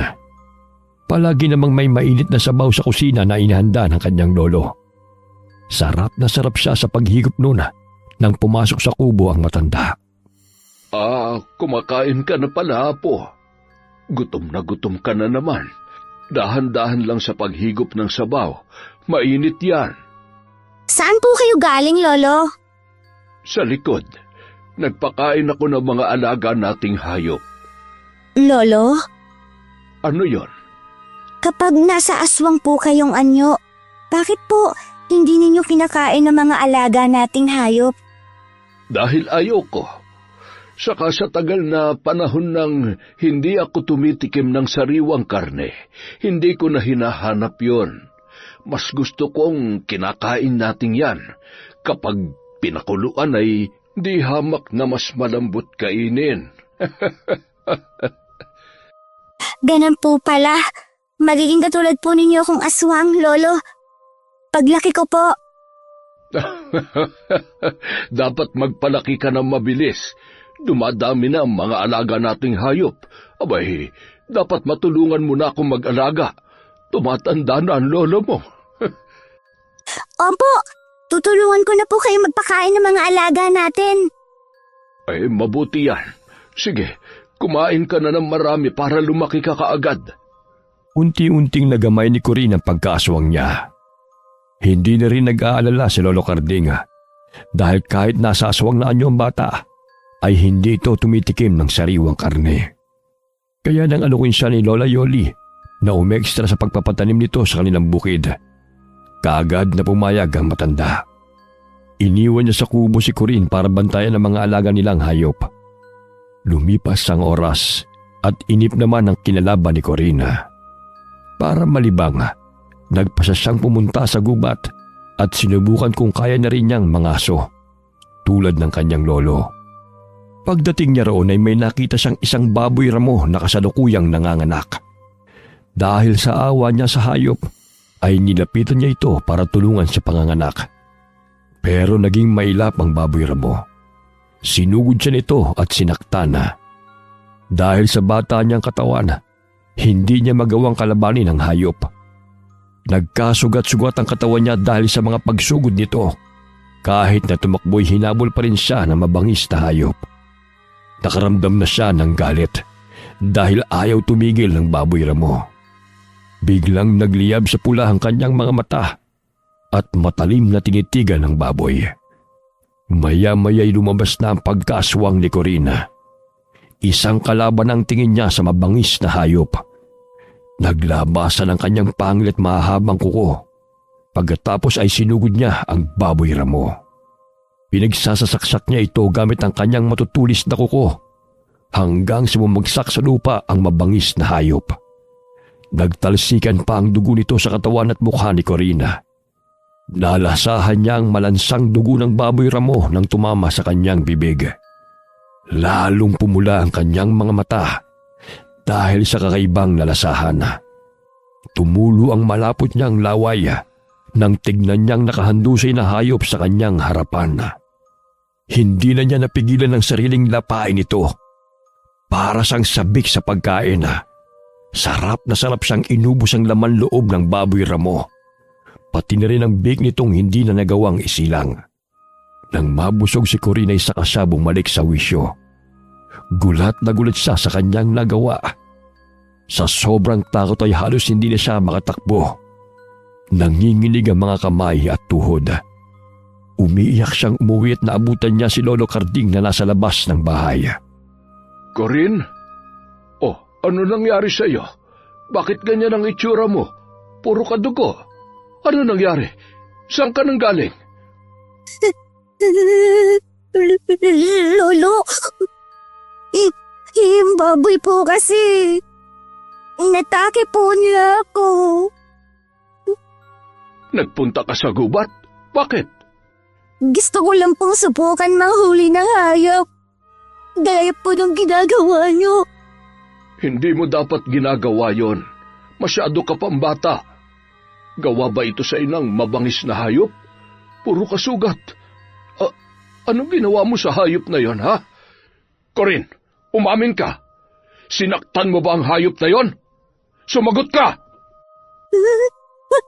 Palagi namang may mainit na sabaw sa kusina na inihanda ng kanyang lolo. Sarap na sarap siya sa paghigop noon nang pumasok sa kubo ang matanda. Kumakain ka na pala, Apo. Gutom na gutom ka na naman. Dahan-dahan lang sa paghigop ng sabaw. Mainit yan. Saan po kayo galing, Lolo? Sa likod, nagpakain ako ng mga alaga nating hayop. Lolo, Ano yon? kapag nasa aswang po kayong anyo, bakit po hindi ninyo kinakain ng mga alaga nating hayop? Dahil ayoko. Saka sa tagal na panahon nang hindi ako tumitikim ng sariwang karne, hindi ko na hinahanap yon. Mas gusto kong kinakain natin yan. Kapag pinakuluan ay di hamak na mas malambot kainin. Ganun po pala. Magiging katulad po ninyo akong aswang, Lolo. Paglaki ko po, Dapat magpalaki ka ng mabilis. Dumadami na ang mga alaga nating hayop. Abay, dapat matulungan mo na akong mag-alaga. Tumatanda na ang lolo mo. opo, tutulungan ko na po kayo magpakain ng mga alaga natin. Ay, mabuti yan. Sige, kumain ka na ng marami para lumaki ka kaagad. Unti-unting nagamay ni Corinne ang pagkaaswang niya. Hindi na rin nag-aalala si Lolo Carding dahil kahit nasa aswang na anyo ang bata, ay hindi ito tumitikim ng sariwang karne. Kaya nang alukin siya ni Lola Yoli na umekstra sa pagpapatanim nito sa kanilang bukid, kaagad na pumayag ang matanda. Iniwan niya sa kubo si Corinne para bantayan ang mga alaga nilang hayop. Lumipas ang oras at inip naman ang kinalaban ni Corinne. Para malibang, nagpasa siyang pumunta sa gubat at sinubukan kung kaya na rin niyang mangaso, tulad ng kanyang lolo. Pagdating niya roon ay may nakita siyang isang baboy ramo na kasalukuyang nanganganak. Dahil sa awa niya sa hayop, ay nilapitan niya ito para tulungan sa panganganak. Pero naging mailap ang baboy ramo. Sinugod siya nito at sinaktan na. Dahil sa bata niyang katawan, hindi niya magawang kalabanin ang hayop. Nagkasugat-sugat ang katawan niya dahil sa mga pagsugod nito. Kahit na tumakbo'y hinabol pa rin siya ng mabangis na hayop. Nakaramdam na siya ng galit dahil ayaw tumigil ng baboy ramo. Biglang nagliyab sa pula ang kanyang mga mata at matalim na tinitigan ng baboy. Maya-maya'y lumabas na ang pagkaaswang ni Corinne. Isang kalaban ang tingin niya sa mabangis na hayop. Naglabasan ang kanyang pangil at mahabang kuko. Pagkatapos ay sinugod niya ang baboy ramo. Pinagsasasaksak niya ito gamit ang kanyang matutulis na kuko hanggang sa bumagsak sa lupa ang mabangis na hayop. Nagtalsikan pa ang dugo nito sa katawan at mukha ni Corinne. Nalasahan niya ang malansang dugo ng baboy ramo nang tumama sa kanyang bibig. Lalong pumula ang kanyang mga mata dahil sa kakaibang nalasahan. Tumulo ang malapot niyang laway nang tignan niyang nakahandusay na hayop sa kanyang harapan. Hindi na niya napigilan ang sariling lapain ito. Para siyang sabik sa pagkain. Sarap na sarap siyang inubos ang laman loob ng baboy ramo. Pati na rin ang big nitong hindi na nagawang isilang. Nang mabusog si Corinne ay saka siya bumalik sa wisyo. Gulat na gulat siya sa kanyang nagawa. Sa sobrang takot ay halos hindi na siya makatakbo. Nanginginig ang mga kamay at tuhod. Umiiyak siyang umuwi at naabutan niya si Lolo Carding na nasa labas ng bahay. Corinne? Oh, ano nangyari sa iyo? Bakit ganyan ang itsura mo? Puro ka dugo. Ano nangyari? Saan ka nang galing? Lolo, yung baboy po kasi. Natake po niya ako. Nagpunta ka sa gubat? Bakit? Gusto ko lang pong subukan manghuli ng hayop. Gaya po nung ginagawa niyo. Hindi mo dapat ginagawa yon. Masyado ka pang bata. Gawa ba ito sa inang mabangis na hayop? Puro kasugat. Anong ginawa mo sa hayop na yon, ha? Corinne, umamin ka. Sinaktan mo ba ang hayop na yon? Sumagot ka!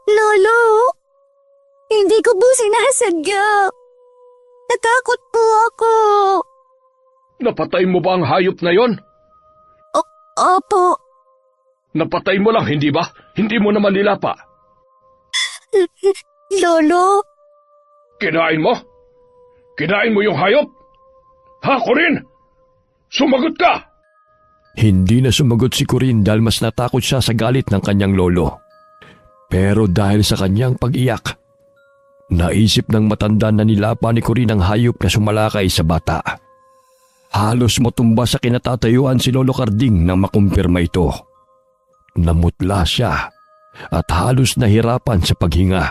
Lolo, Hindi ko po sinasadya. Natakot po ako. Napatay mo ba ang hayop na yon? Opo. Napatay mo lang, hindi ba? Hindi mo naman nilapa. Lolo, Kinain mo? Kinain mo yung hayop? Ha, Corin? Sumagot ka! Hindi na sumagot si Corin dahil mas natakot siya sa galit ng kanyang lolo. Pero dahil sa kanyang pag-iyak, naisip ng matanda na nilapa ni Corin ang hayop na sumalakay sa bata. Halos matumba sa kinatatayuan si Lolo Carding nang makumpirma ito. Namutla siya at halos nahirapan sa paghinga.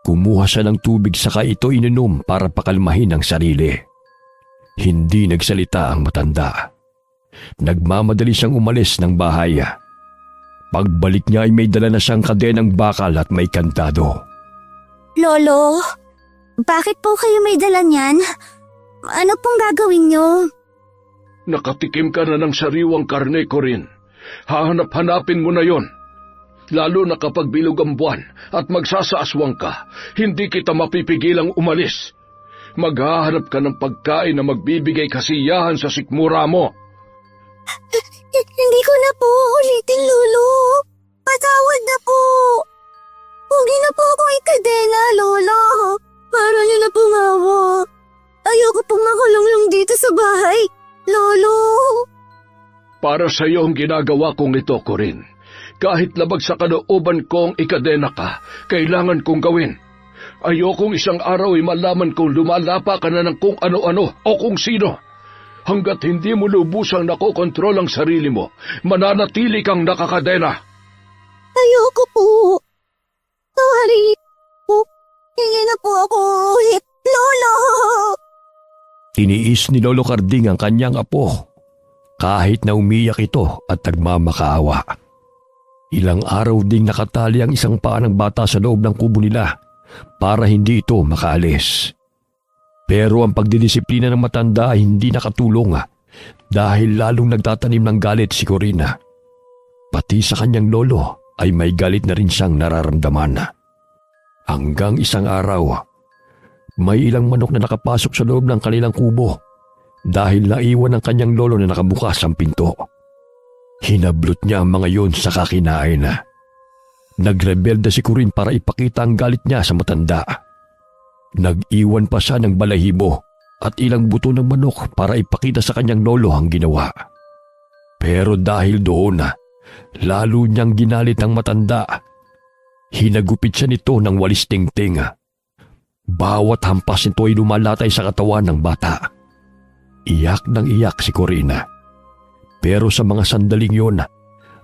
Kumuha siya ng tubig saka ito ininom para pakalmahin ang sarili. Hindi nagsalita ang matanda. Nagmamadali siyang umalis ng bahay. Pagbalik niya ay may dala na siyang kadenang bakal at may kantado. Lolo, bakit po kayo may dala niyan? Ano pong gagawin niyo? Nakatikim ka na ng sariwang karne, Corin. Hahanap-hanapin mo na yon. Lalo na kapag bilog ang buwan at magsasaaswang ka, hindi kita mapipigilang umalis. Maghahanap ka ng pagkain na magbibigay kasiyahan sa sikmura mo. Hindi ko na po ulitin, Lolo. Patawad na po. Huwag niyo na po akong ikadena, Lolo. Para niyo na pumawa. Ayoko pong makulong lang dito sa bahay, Lolo. Para sa iyo ang ginagawa kong ito, Corin. Kahit labag sa kalooban kong ikadena ka, kailangan kong gawin. Ayokong isang araw ay malaman kung lumalapa ka na ng kung ano-ano o kung sino. Hanggat hindi mo lubusang nakokontrol ang sarili mo, mananatili kang nakakadena. Ayoko po. Sorry po. Hingi na po ako ulit, Lolo. Tiniis ni Lolo Carding ang kanyang apo, kahit na umiyak ito at nagmamakaawa. Ilang araw ding nakatali ang isang paa ng bata sa loob ng kubo nila para hindi ito makaalis. Pero ang pagdidisiplina ng matanda ay hindi nakatulong dahil lalong nagtatanim ng galit si Corina. Pati sa kanyang lolo ay may galit na rin siyang nararamdaman. Hanggang isang araw, may ilang manok na nakapasok sa loob ng kanilang kubo dahil naiwan ng kanyang lolo na nakabukas ang pinto. Hinablot niya ang mga yon sa kakinain. Nagrebelde si Corin para ipakita ang galit niya sa matanda. Nag-iwan pa siya ng balahibo at ilang buto ng manok para ipakita sa kanyang lolo ang ginawa. Pero dahil doon, lalo niyang ginalit ang matanda. Hinagupit siya nito ng walis tingting. Bawat hampas nito ay lumalatay sa katawan ng bata. Iyak ng iyak si Corina. Pero sa mga sandaling yon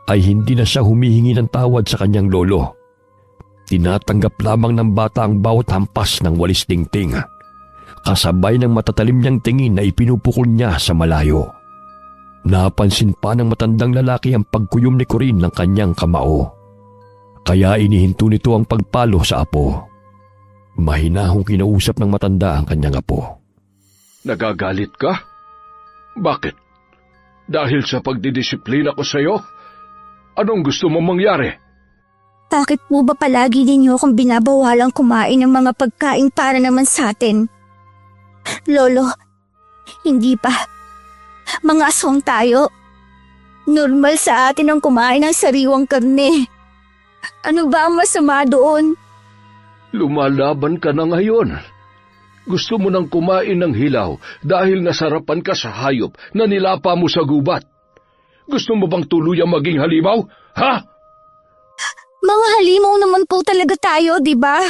ay hindi na siya humihingi ng tawad sa kanyang lolo. Tinatanggap lamang ng bata ang bawat hampas ng walis tingting, kasabay ng matatalim niyang tingin na ipinupukol niya sa malayo. Napansin pa ng matandang lalaki ang pagkuyom ni Corin ng kanyang kamao. Kaya inihinto nito ang pagpalo sa apo. Mahinahong kinausap ng matanda ang kanyang apo. Nagagalit ka? Bakit? Dahil sa pagdidisiplina ko sa iyo? Anong gusto mong mangyari? Bakit po ba palagi ninyo akong binabawalang kumain ng mga pagkain para naman sa atin? Lolo, hindi pa. Mga aswang tayo. Normal sa atin ang kumain ng sariwang karne. Ano ba ang masama doon? Lumalaban ka na ngayon. Gusto mo nang kumain ng hilaw dahil nasarapan ka sa hayop na nilapa mo sa gubat. Gusto mo bang tuluyang maging halimaw? Ha? Mga halimaw naman po talaga tayo, di ba?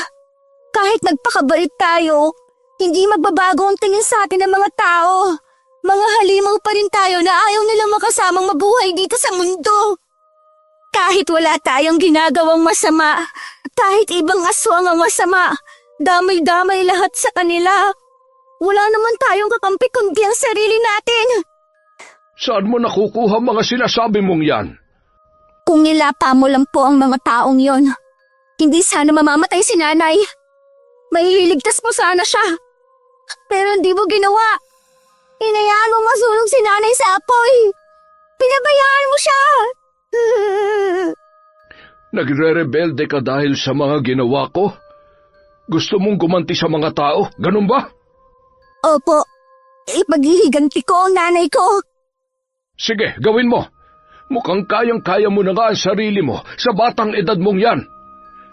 Kahit nagpakabait tayo, hindi magbabago ang tingin sa atin ng mga tao. Mga halimaw pa rin tayo na ayaw nilang makasamang mabuhay dito sa mundo. Kahit wala tayong ginagawang masama, kahit ibang aswang ang masama, damay-damay lahat sa kanila. Wala naman tayong kakampi kundi ang sarili natin. Saan mo nakukuha mga sinasabi mong yan? Kung nilapa mo lang po ang mga taong yon, hindi sana mamamatay si nanay. Maihiligtas mo sana siya. Pero hindi mo ginawa. Hinayaan mo masulong si nanay sa apoy. Pinabayaan mo siya. Nagre-rebelde ka dahil sa mga ginawa ko? Gusto mong gumanti sa mga tao, ganun ba? Opo, ipaghihiganti ko ang nanay ko. Sige, gawin mo. Mukhang kayang-kaya mo na nga ang sarili mo sa batang edad mong yan.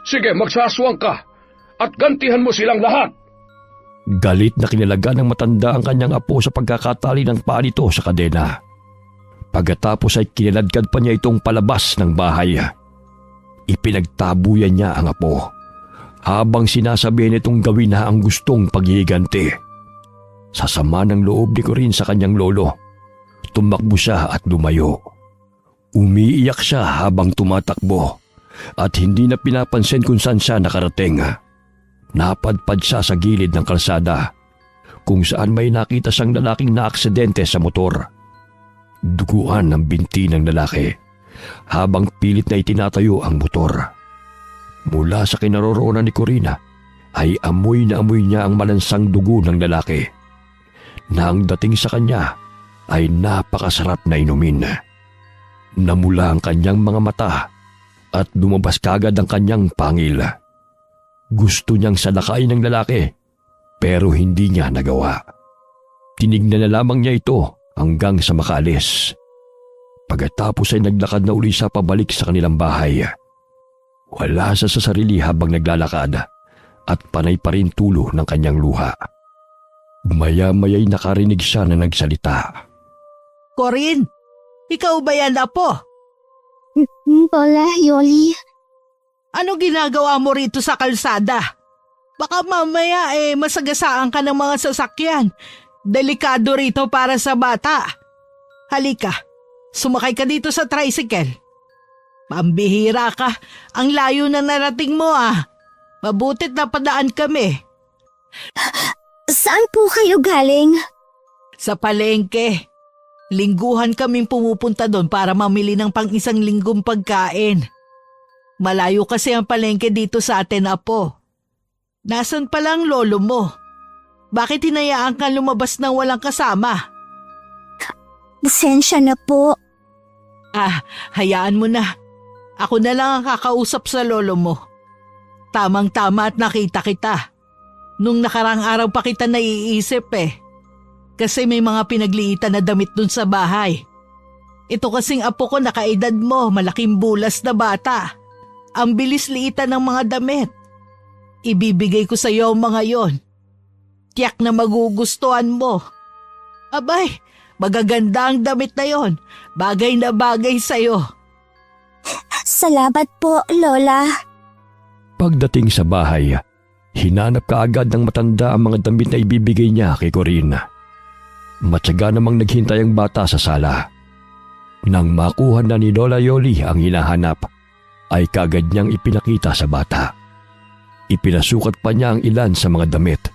Sige, magsaswang ka at gantihan mo silang lahat. Galit na kinalaga ng matanda ang kanyang apo sa pagkakatali ng paa nito sa kadena. Pagkatapos ay kiniladkad pa niya itong palabas ng bahay. Ipinagtabuyan niya ang apo habang sinasabihan nitong gawin na ang gustong paghihiganti. Sa sama ng loob ni Corinne sa kanyang lolo, tumakbo siya at lumayo. Umiiyak siya habang tumatakbo at hindi na pinapansin kung saan siya nakarating. Napadpad siya sa gilid ng kalsada kung saan may nakita siyang lalaking naaksidente sa motor. Duguan ang binti ng lalaki habang pilit na itinatayo ang motor. Mula sa kinaroroonan ni Corina ay amoy na amoy niya ang malansang dugo ng lalaki. Nang dating sa kanya ay napakasarap na inumin. Namula ang kanyang mga mata at lumabas kagad ang kanyang pangil. Gusto niyang salakayin ng lalaki pero hindi niya nagawa. Tinignan na lamang niya ito hanggang sa makaalis. Pagkatapos ay naglakad na uli siya pabalik sa kanilang bahay. Wala siya sa sarili habang naglalakad at panay pa rin tulo ng kanyang luha. Maya-maya'y nakarinig siya na nagsalita. Corinne, ikaw ba yan, apo? Lola, Yoli. Ano ginagawa mo rito sa kalsada? Baka mamaya masagasaan ka ng mga sasakyan. Delikado rito para sa bata. Halika, sumakay ka dito sa tricycle. Pambihira ka, ang layo na narating mo ah. Mabutit na padaan kami. Saan po kayo galing? Sa palengke. Lingguhan kaming pumupunta doon para mamili ng pang-isang linggong pagkain. Malayo kasi ang palengke dito sa atin, apo. Nasaan pala ang lolo mo? Bakit hinayaan kang lumabas ng walang kasama? Pasensya na po. Hayaan mo na. Ako na lang ang kakausap sa lolo mo. Tamang-tama at nakita kita. Nung nakarang araw pa kita naiisip Kasi may mga pinagliitan na damit dun sa bahay. Ito kasing apo ko nakaedad mo, malaking bulas na bata. Ang bilis liitan ng mga damit. Ibibigay ko sa iyo ang mga yon. Tiyak na magugustuhan mo. Abay, magaganda ang damit na yon. Bagay na bagay sa iyo. Salamat po, Lola. Pagdating sa bahay, hinanap kaagad ng matanda ang mga damit na ibibigay niya kay Corinne. Matyaga namang naghintay ang bata sa sala. Nang makuha na ni Lola Yoli ang hinahanap, ay kaagad niyang ipinakita sa bata. Ipinasukat pa niya ang ilan sa mga damit.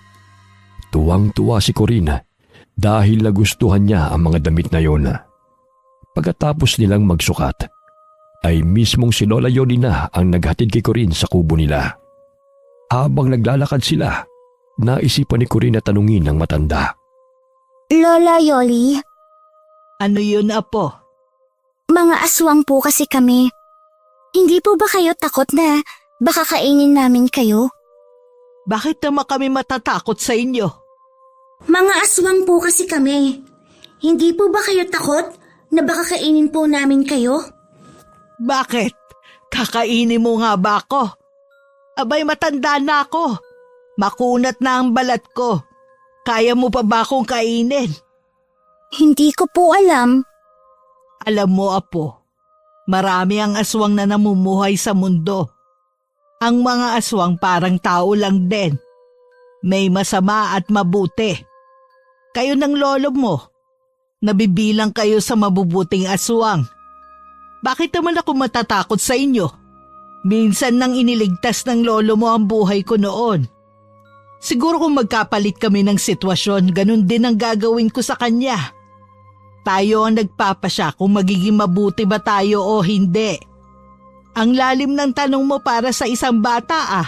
Tuwang-tuwa si Corinne dahil nagustuhan niya ang mga damit na yon. Pagkatapos nilang magsukat, ay mismong si Lola Yoli na ang naghatid kay Corinne sa kubo nila. Habang naglalakad sila, naisipan ni Corinne na tanungin ang matanda. Lola Yoli, Ano yun, apo? mga aswang po kasi kami. Hindi po ba kayo takot na baka kainin namin kayo? Bakit naman kami matatakot sa inyo? Mga aswang po kasi kami. Hindi po ba kayo takot na baka kainin po namin kayo? Bakit? Kakainin mo nga ba ako? Abay, matanda na ako. Makunat na ang balat ko. Kaya mo pa ba akong kainin? Hindi ko po alam. Alam mo, apo, marami ang aswang na namumuhay sa mundo. Ang mga aswang parang tao lang din. May masama at mabuti. Kayo ng lolo mo, nabibilang kayo sa mabubuting aswang. Bakit naman ako matatakot sa inyo? Minsan nang iniligtas ng lolo mo ang buhay ko noon. Siguro kung magkapalit kami ng sitwasyon, ganun din ang gagawin ko sa kanya. Tayo ang nagpapasya kung magiging mabuti ba tayo o hindi. Ang lalim ng tanong mo para sa isang bata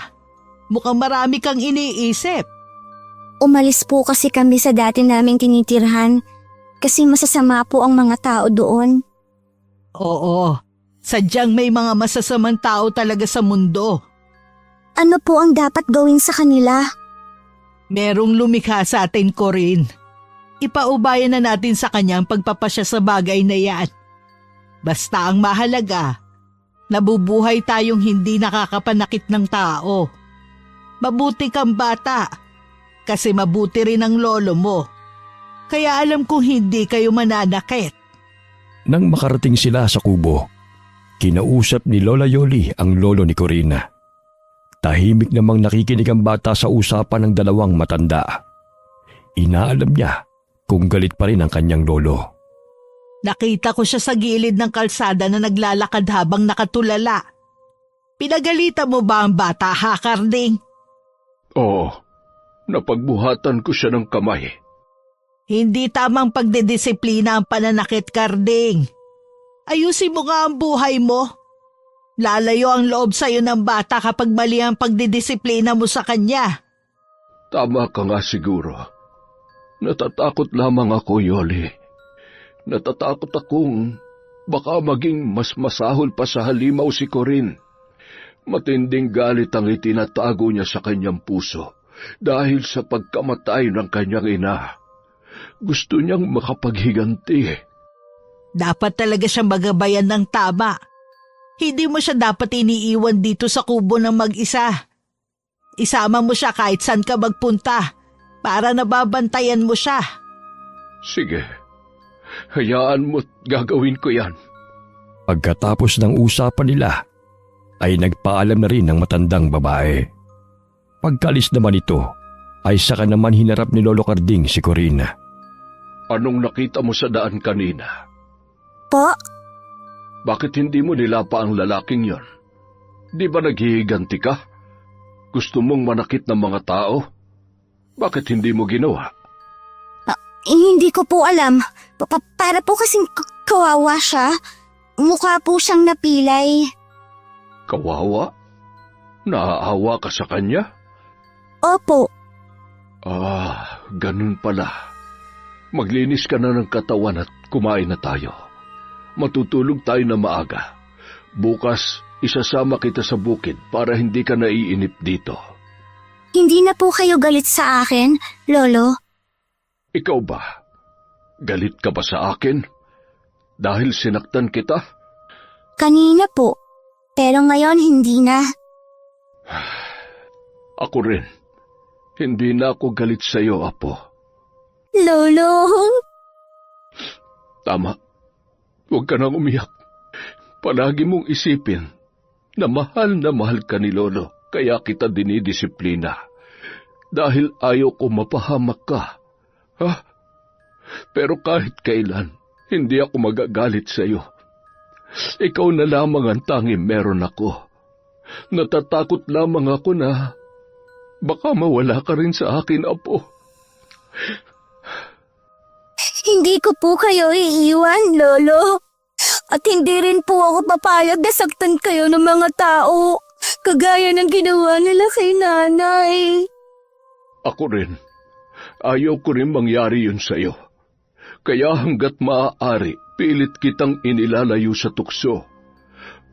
Mukhang marami kang iniisip. Umalis po kasi kami sa dati naming tinitirhan kasi masasama po ang mga tao doon. Oo, sadyang may mga masasamang tao talaga sa mundo. Ano po ang dapat gawin sa kanila? Merong lumikha sa atin, Corinne. Ipaubayan na natin sa kanya ang pagpapasya sa bagay na yan. Basta ang mahalaga, nabubuhay tayong hindi nakakapanakit ng tao. Mabuti kang bata, kasi mabuti rin ang lolo mo. Kaya alam kong hindi kayo mananakit. Nang makarating sila sa kubo, kinausap ni Lola Yoli ang lolo ni Corina. Tahimik namang nakikinig ang bata sa usapan ng dalawang matanda. Inaalam niya kung galit pa rin ang kanyang lolo. Nakita ko siya sa gilid ng kalsada na naglalakad habang nakatulala. Pinagalitan mo ba ang bata, ha, Karding? Oo, napagbuhatan ko siya ng kamay. Hindi tamang pagdedisiplina ang pananakit, Karding. Ayusin mo nga ang buhay mo. Lalayo ang loob sa'yo ng bata kapag mali ang pagdidisiplina mo sa kanya. Tama ka nga siguro. Natatakot lamang ako, Yoli. Natatakot akong baka maging mas masahol pa sa halimaw si Corinne. Matinding galit ang itinatago niya sa kanyang puso dahil sa pagkamatay ng kanyang ina. Gusto niyang makapaghiganti. Dapat talaga siyang magabayan ng tama. Hindi mo siya dapat iniiwan dito sa kubo ng mag-isa. Isama mo siya kahit saan ka magpunta para nababantayan mo siya. Sige, hayaan mo't gagawin ko yan. Pagkatapos ng usapan nila, ay nagpaalam na rin ang matandang babae. Pagkalis naman ito, ay saka naman hinarap ni Lolo Karding si Corina. Anong nakita mo sa daan kanina? Po? Bakit hindi mo nilapa ang lalaking yon? Di ba naghihiganti ka? Gusto mong manakit ng mga tao? Bakit hindi mo ginawa? Hindi ko po alam. Para po kasing kawawa siya. Mukha po siyang napilay. Kawawa? Naaawa ka sa kanya? Opo. Ganun pala. Maglinis ka na ng katawan at kumain na tayo. Matutulog tayo na maaga. Bukas, isasama kita sa bukid para hindi ka naiinip dito. Hindi na po kayo galit sa akin, Lolo. Ikaw ba? Galit ka ba sa akin? Dahil sinaktan kita? Kanina po. Pero ngayon hindi na. Ako rin. Hindi na ako galit sa iyo, Apo. Lolo. Tama. Huwag ka nang umiyak. Palagi mong isipin na mahal ka ni Lolo, kaya kita dinidisiplina. Dahil ayaw ko mapahamak ka. Ha? Pero kahit kailan, hindi ako magagalit sa iyo. Ikaw na lamang ang tanging meron ako. Natatakot lamang ako na baka mawala ka rin sa akin, Apo. Hindi ko po kayo iiwan, Lolo. At hindi rin po ako papayag na saktan kayo ng mga tao. Kagaya ng ginawa nila kay nanay. Ako rin. Ayaw ko rin mangyari yun sa iyo. Kaya hanggat maaari, pilit kitang inilalayo sa tukso.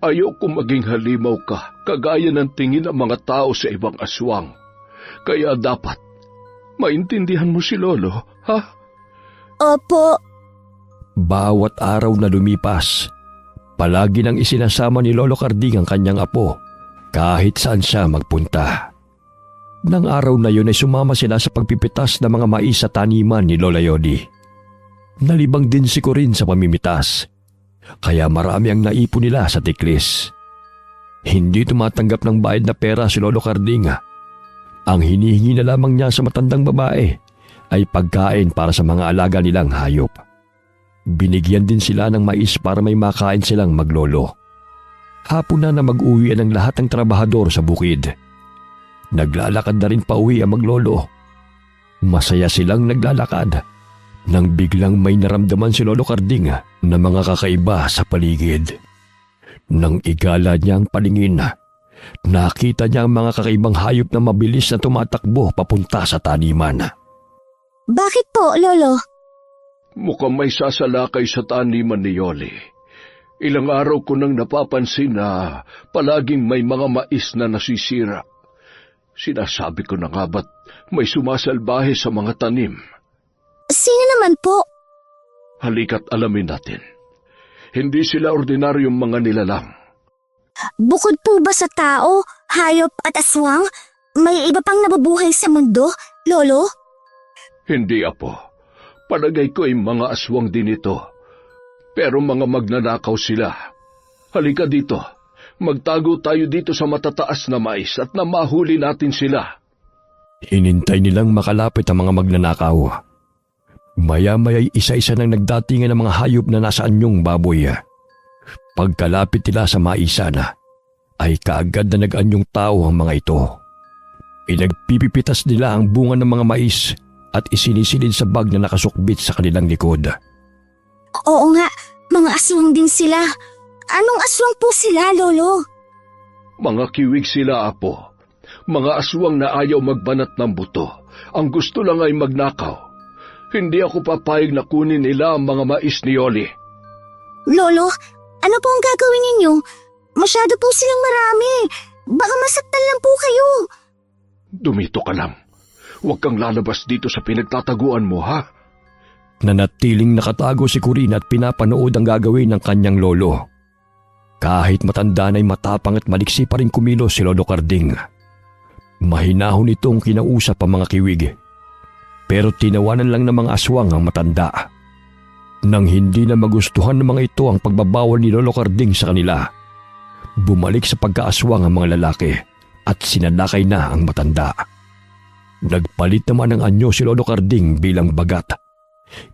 Ayaw ko maging halimaw ka, kagaya ng tingin ng mga tao sa ibang aswang. Kaya dapat, maintindihan mo si Lolo, ha? Opo. Bawat araw na lumipas, palagi nang isinasama ni Lolo Karding ang kanyang apo kahit saan siya magpunta. Nang araw na yun ay sumama sila sa pagpipitas ng mga mais sa taniman ni Lola Yodi. Nalibang din si Corinne sa pamimitas, kaya marami ang naipon nila sa tiklis. Hindi tumatanggap ng bayad na pera si Lolo Karding. Ang hinihingi na lamang niya sa matandang babae ay pagkain para sa mga alaga nilang hayop. Binigyan din sila ng mais para may makain silang maglolo. Hapon na mag-uwi ang lahat ng trabahador sa bukid. Naglalakad na rin pauwi ang maglolo. Masaya silang naglalakad nang biglang may naramdaman si Lolo Karding na mga kakaiba sa paligid. Nang igala niya ang paningin, nakita niya ang mga kakaibang hayop na mabilis na tumatakbo papunta sa taniman. Bakit po, Lolo? Mukhang may sasalakay sa taniman ni Yoli. Ilang araw ko nang napapansin na palaging may mga mais na nasisira. Sinasabi ko na nga ba't may sumasalbahe sa mga tanim? Sino naman po? Halika't alamin natin. Hindi sila ordinaryong mga nilalang. Bukod po ba sa tao, hayop at aswang, may iba pang nabubuhay sa mundo, Lolo? Hindi, Apo. Palagay ko ay mga aswang din ito. Pero mga magnanakaw sila. Halika dito. Magtago tayo dito sa matataas na mais at namahuli natin sila. Inintay nilang makalapit ang mga magnanakaw. Maya-maya'y isa-isa nang nagdatingan ng mga hayop na nasa anyong baboy. Pagkalapit nila sa maisan, ay kaagad na nag-anyong tao ang mga ito. Pinagpipipitas nila ang bunga ng mga mais at isinisilid sa bag na nakasukbit sa kanilang likod. Oo nga, mga aswang din sila. Anong aswang po sila, Lolo? Mga kiwig sila, Apo. Mga aswang na ayaw magbanat ng buto. Ang gusto lang ay magnakaw. Hindi ako papayag na kunin nila ang mga mais ni Oli. Lolo, ano po ang gagawin ninyo? Masyado po silang marami. Baka masaktan lang po kayo. Dumito ka lang. Huwag kang lalabas dito sa pinagtataguan mo, ha? Nanatiling nakatago si Corinne at pinapanood ang gagawin ng kanyang lolo. Kahit matanda na'y matapang at maliksi pa rin kumilos si Lolo Carding. Mahinahon itong kinausap ang mga kiwig. Pero tinawanan lang ng mga aswang ang matanda. Nang hindi na magustuhan ng mga ito ang pagbabawal ni Lolo Carding sa kanila, bumalik sa pagkaaswang ang mga lalaki at sinalakay na ang matanda. Nagpalit naman ng anyo si Lolo Carding bilang bagat.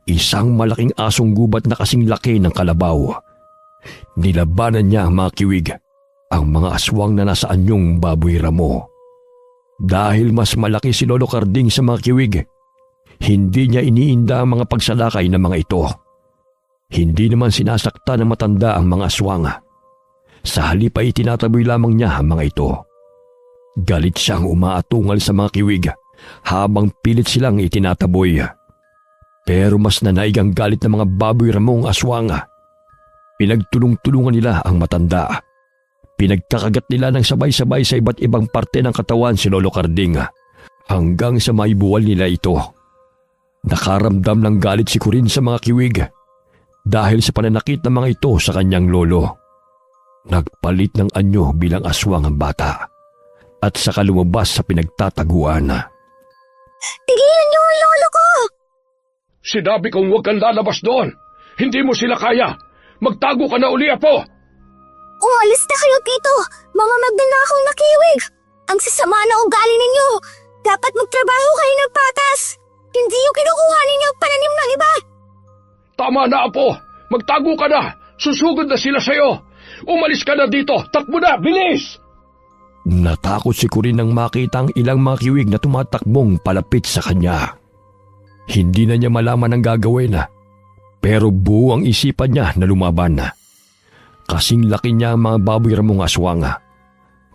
Isang malaking asong gubat na kasing laki ng kalabaw. Nilabanan niya ang mga kiwig, ang mga aswang na nasa anyong baboy ramo. Dahil mas malaki si Lolo Carding sa mga kiwig, hindi niya iniinda ang mga pagsalakay ng mga ito. Hindi naman sinasakta ng matanda ang mga aswang. Sa halip ay tinataboy lamang niya ang mga ito. Galit siyang umaatungal sa mga kiwig habang pilit silang itinataboy. Pero mas nanaig ang galit ng mga baboy ramong aswang. Pinagtulong-tulungan nila ang matanda. Pinagkakagat nila ng sabay-sabay sa iba't ibang parte ng katawan si Lolo Carding hanggang sa maibuwal nila ito. Nakaramdam ng galit si Corinne sa mga kiwig dahil sa pananakit ng mga ito sa kanyang lolo. Nagpalit ng anyo bilang aswang ang bata at saka lumabas sa pinagtataguan. Tigilan niyo ang lolo ko! Sinabi kong huwag kang lalabas doon. Hindi mo sila kaya. Magtago ka na uli, Apo. Umalis na kayo dito, mga magnanakaw na kiwig! Ang sasama na ugali ninyo! Dapat magtrabaho kayo ng patas! Hindi yung kinukuha ninyo ang pananim ng iba! Tama na, Apo. Magtago ka na. Susugod na sila sa'yo. Umalis ka na dito. Takbo na, bilis! Natakot si Corinne nang makita ang ilang mga kiwig na tumatakbong palapit sa kanya. Hindi na niya malaman ang gagawin, pero buo ang isipan niya na lumaban. Kasing laki niya ang mga baboy ramong aswang,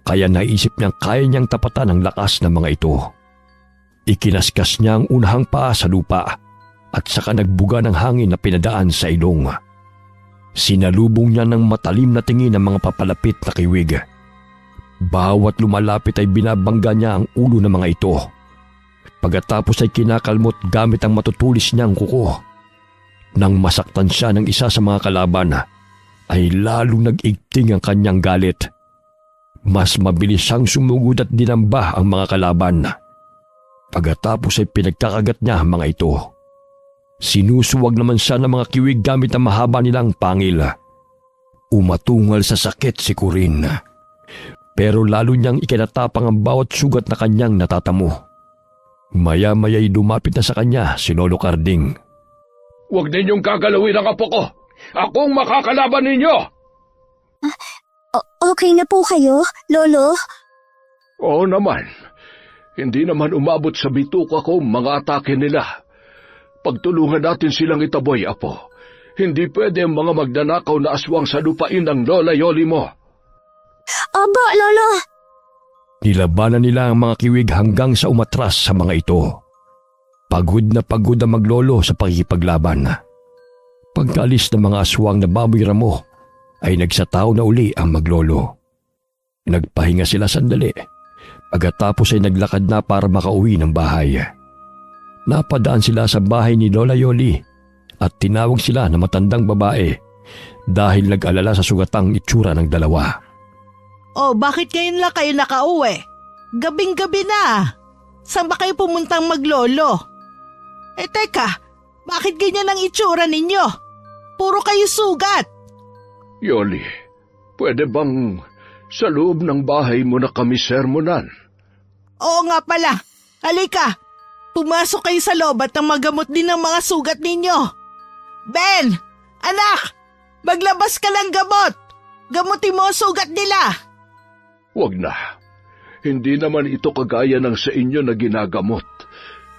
kaya naisip niyang kaya niyang tapatan ang lakas ng mga ito. Ikinaskas niya ang unahang paa sa lupa at saka nagbuga ng hangin na pinadaan sa ilong. Sinalubong niya ng matalim na tingin ang mga papalapit na kiwig. Bawat lumalapit ay binabangga niya ang ulo ng mga ito. Pagkatapos ay kinakalmot gamit ang matutulis niyang kuko. Nang masaktan siya ng isa sa mga kalaban, ay lalong nag-igting ang kanyang galit. Mas mabilis siyang sumugod at dinamba ang mga kalaban. Pagkatapos ay pinagkakagat niya ang mga ito. Sinusuwag naman siya ng mga kiwig gamit ang mahaba nilang pangil. Umatungal sa sakit si Corinne. Pero lalo niyang ikinatapang ang bawat sugat na kanyang natatamo. Maya-maya'y lumapit na sa kanya si Lolo Carding. Huwag ninyong gagalawin ang apo ko. Akong makakalaban ninyo. Okay na po kayo, Lolo? Oo naman. Hindi naman umabot sa bituka ko mga atake nila. Pagtulungan natin silang itaboy, Apo. Hindi pwede ang mga magnanakaw na aswang sa lupain ng Lola Yoli mo. Opo, Lolo. Nilabanan nila ang mga kiwig hanggang sa umatras sa mga ito. Pagod na pagod ang maglolo sa pakikipaglaban. Pagkaalis ng mga aswang na baboy ramo, ay nagsataw na uli ang maglolo. Nagpahinga sila sandali, Pagkatapos ay naglakad na para makauwi ng bahay. Napadaan sila sa bahay ni Lola Yoli at tinawag sila na matandang babae dahil nag-alala sa sugatang itsura ng dalawa. Oh, bakit ngayon lang kayo nakauwi? Gabing-gabi na. Saan ba kayo pumuntang maglolo? Teka, bakit ganyan ang itsura ninyo? Puro kayo sugat. Yoli, pwede bang sa loob ng bahay mo na kami sermonan? Oo nga pala. Halika, pumasok kayo sa loob at magamot din ang mga sugat ninyo. Ben! Anak! Maglabas ka ng gamot! Gamutin mo ang sugat nila! Huwag na. Hindi naman ito kagaya ng sa inyo na ginagamot.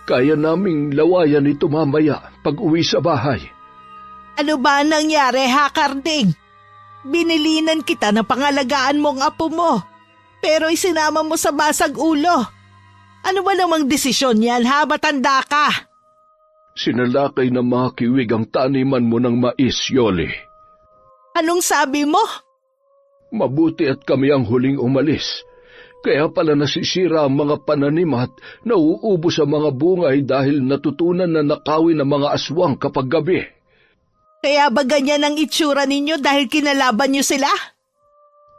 Kaya naming lawayan ito mamaya pag uwi sa bahay. Ano ba nangyari, ha, Karding? Binilinan kita na pangalagaan mo ang apo mo, pero isinama mo sa basag ulo. Ano ba namang desisyon yan, ha? Matanda ka! Sinalakay na mga kiwig ang taniman mo ng mais, Yoli. Anong sabi mo? Mabuti at kami ang huling umalis. Kaya pala nasisira ang mga pananim at nauubos ang mga bungay dahil natutunan na nakawin ang mga aswang kapag gabi. Kaya ba ganyan ang itsura ninyo dahil kinalaban niyo sila?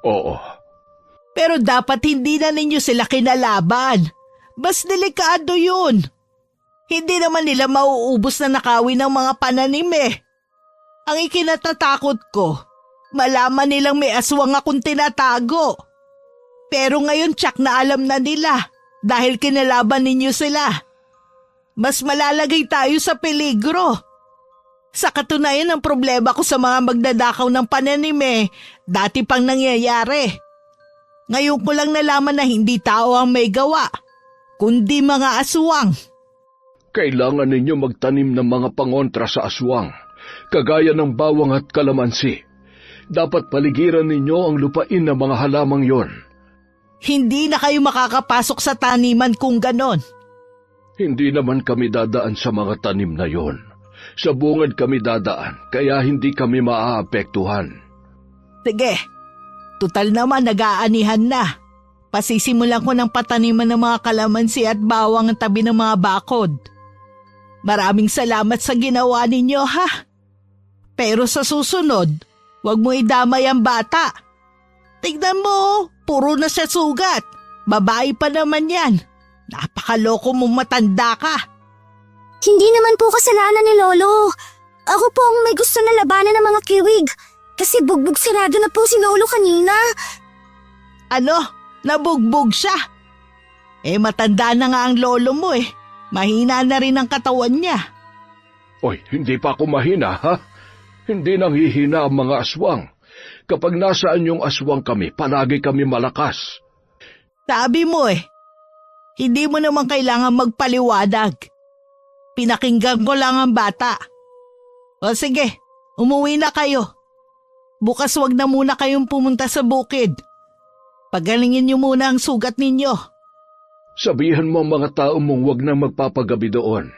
Oo. Pero dapat hindi na ninyo sila kinalaban. Mas delikado yun. Hindi naman nila mauubos na nakawin ng mga pananim eh. Ang ikinatatakot ko, malaman nilang may aswang akong tinatago. Pero ngayon tsak na alam na nila dahil kinalaban ninyo sila. Mas malalagay tayo sa peligro. Sa katunayan ang problema ko sa mga magdadakaw ng pananim dati pang nangyayari. Ngayon ko lang nalaman na hindi tao ang may gawa, kundi mga aswang. Kailangan ninyo magtanim ng mga pangontra sa aswang, kagaya ng bawang at kalamansi. Dapat paligiran ninyo ang lupain ng mga halamang yon. Hindi na kayo makakapasok sa taniman kung ganon. Hindi naman kami dadaan sa mga tanim na yon. Sa bungad kami dadaan, kaya hindi kami maaapektuhan. Sige, tutal naman nag-aanihan na. Pasisimulan ko ng pataniman ng mga kalamansi at bawang ang tabi ng mga bakod. Maraming salamat sa ginawa ninyo, ha? Pero sa susunod, huwag mo idamay ang bata. Tignan mo, puro na siya sugat. Babae pa naman yan. Napakaloko mong matanda ka. Hindi naman po kasalanan ni Lolo. Ako po ang may gusto na labanan ng mga kiwig. Kasi bugbog sirado na po si Lolo kanina. Ano? Nabugbog siya? Matanda na nga ang lolo mo Mahina na rin ang katawan niya. Oy, hindi pa ako mahina, ha? Hindi nang hihina ang mga aswang. Kapag nasaan yung aswang kami, palagi kami malakas. Sabi mo hindi mo naman kailangan magpaliwadag. Pinakinggan ko lang ang bata. O sige, umuwi na kayo. Bukas wag na muna kayong pumunta sa bukid. Pagalingin niyo muna ang sugat ninyo. Sabihan mo ang mga tao mong huwag na magpapagabi doon.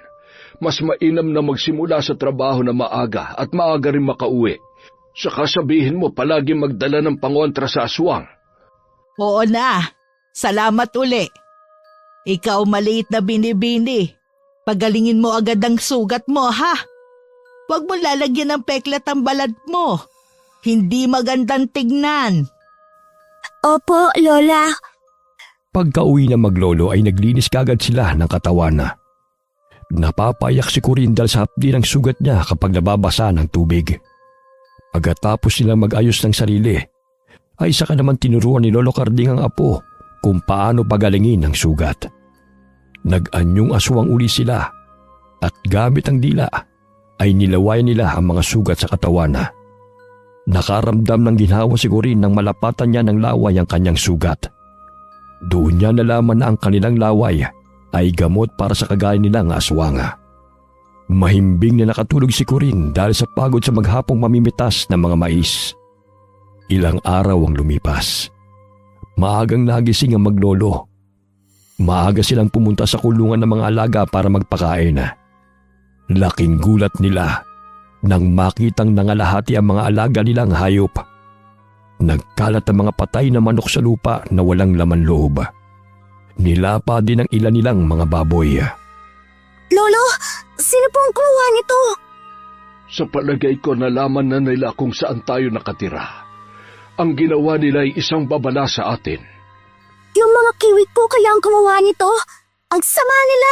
Mas mainam na magsimula sa trabaho na maaga at maaga rin makauwi. Saka sabihin mo palagi magdala ng pangontra sa aswang. Oo na. Salamat uli. Ikaw maliit na binibini. Pagalingin mo agad ang sugat mo, ha? Huwag mo lalagyan ng peklat ang balat mo. Hindi magandang tignan. Opo, Lola. Pagka-uwi na maglolo ay naglinis kagad sila ng katawan. Napapayak si Corinne dahil sa hapdi ng sugat niya kapag nababasa ng tubig. Pagkatapos nilang mag-ayos ng sarili, ay saka naman tinuruan ni Lolo Karding ang apo kung paano pagalingin ang sugat. Nag-anyong aswang uli sila at gamit ang dila ay nilawayan nila ang mga sugat sa katawan. Nakaramdam ng ginhawa si Corinne nang malapatan niya ng laway ang kanyang sugat. Doon niya nalaman na ang kanilang laway ay gamot para sa kagaya nilang aswang. Mahimbing na nakatulog si Corinne dahil sa pagod sa maghapong mamimitas ng mga mais. Ilang araw ang lumipas. Maagang nagising ang maglolo. Maaga silang pumunta sa kulungan ng mga alaga para magpakain. Laking gulat nila nang makitang nangalahati ang mga alaga nilang hayop. Nagkalat ang mga patay na manok sa lupa na walang laman loob. Nilapa din ang ilan nilang mga baboy. Lolo, sino po ang kumuha nito? Sa palagay ko nalaman na nila kung saan tayo nakatira. Ang ginawa nila ay isang babala sa atin. Yung mga kiwit po kaya ang kumuha nito? Ang sama nila!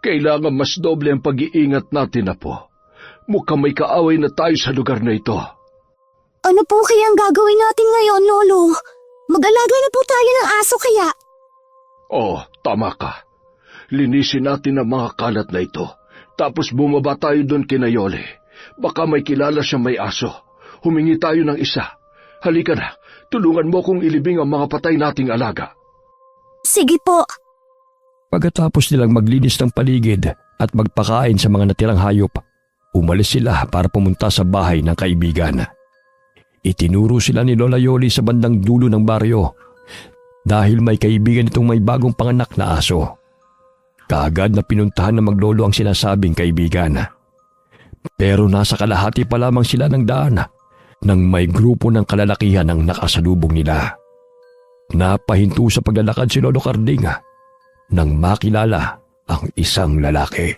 Kailangan mas doble ang pag-iingat natin, Apo. Mukhang may kaaway na tayo sa lugar na ito. Ano po kaya ang gagawin natin ngayon, Lolo? Mag-alaga na po tayo ng aso kaya. Oh, tama ka. Linisin natin ang mga kalat na ito. Tapos bumaba tayo doon kina Yole. Baka may kilala siyang may aso. Humingi tayo ng isa. Halika na, tulungan mo kong ilibing ang mga patay nating alaga. Sige po. Pagkatapos nilang maglinis ng paligid at magpakain sa mga natirang hayop, umalis sila para pumunta sa bahay ng kaibigan. Itinuro sila ni Lola Yoli sa bandang dulo ng baryo dahil may kaibigan itong may bagong panganak na aso. Kaagad na pinuntahan ng maglolo ang sinasabing kaibigan. Pero nasa kalahati pa lamang sila ng daan nang may grupo ng kalalakihan ang nakasalubong nila. Napahinto sa paglalakad si Lolo Carding nang makilala ang isang lalaki.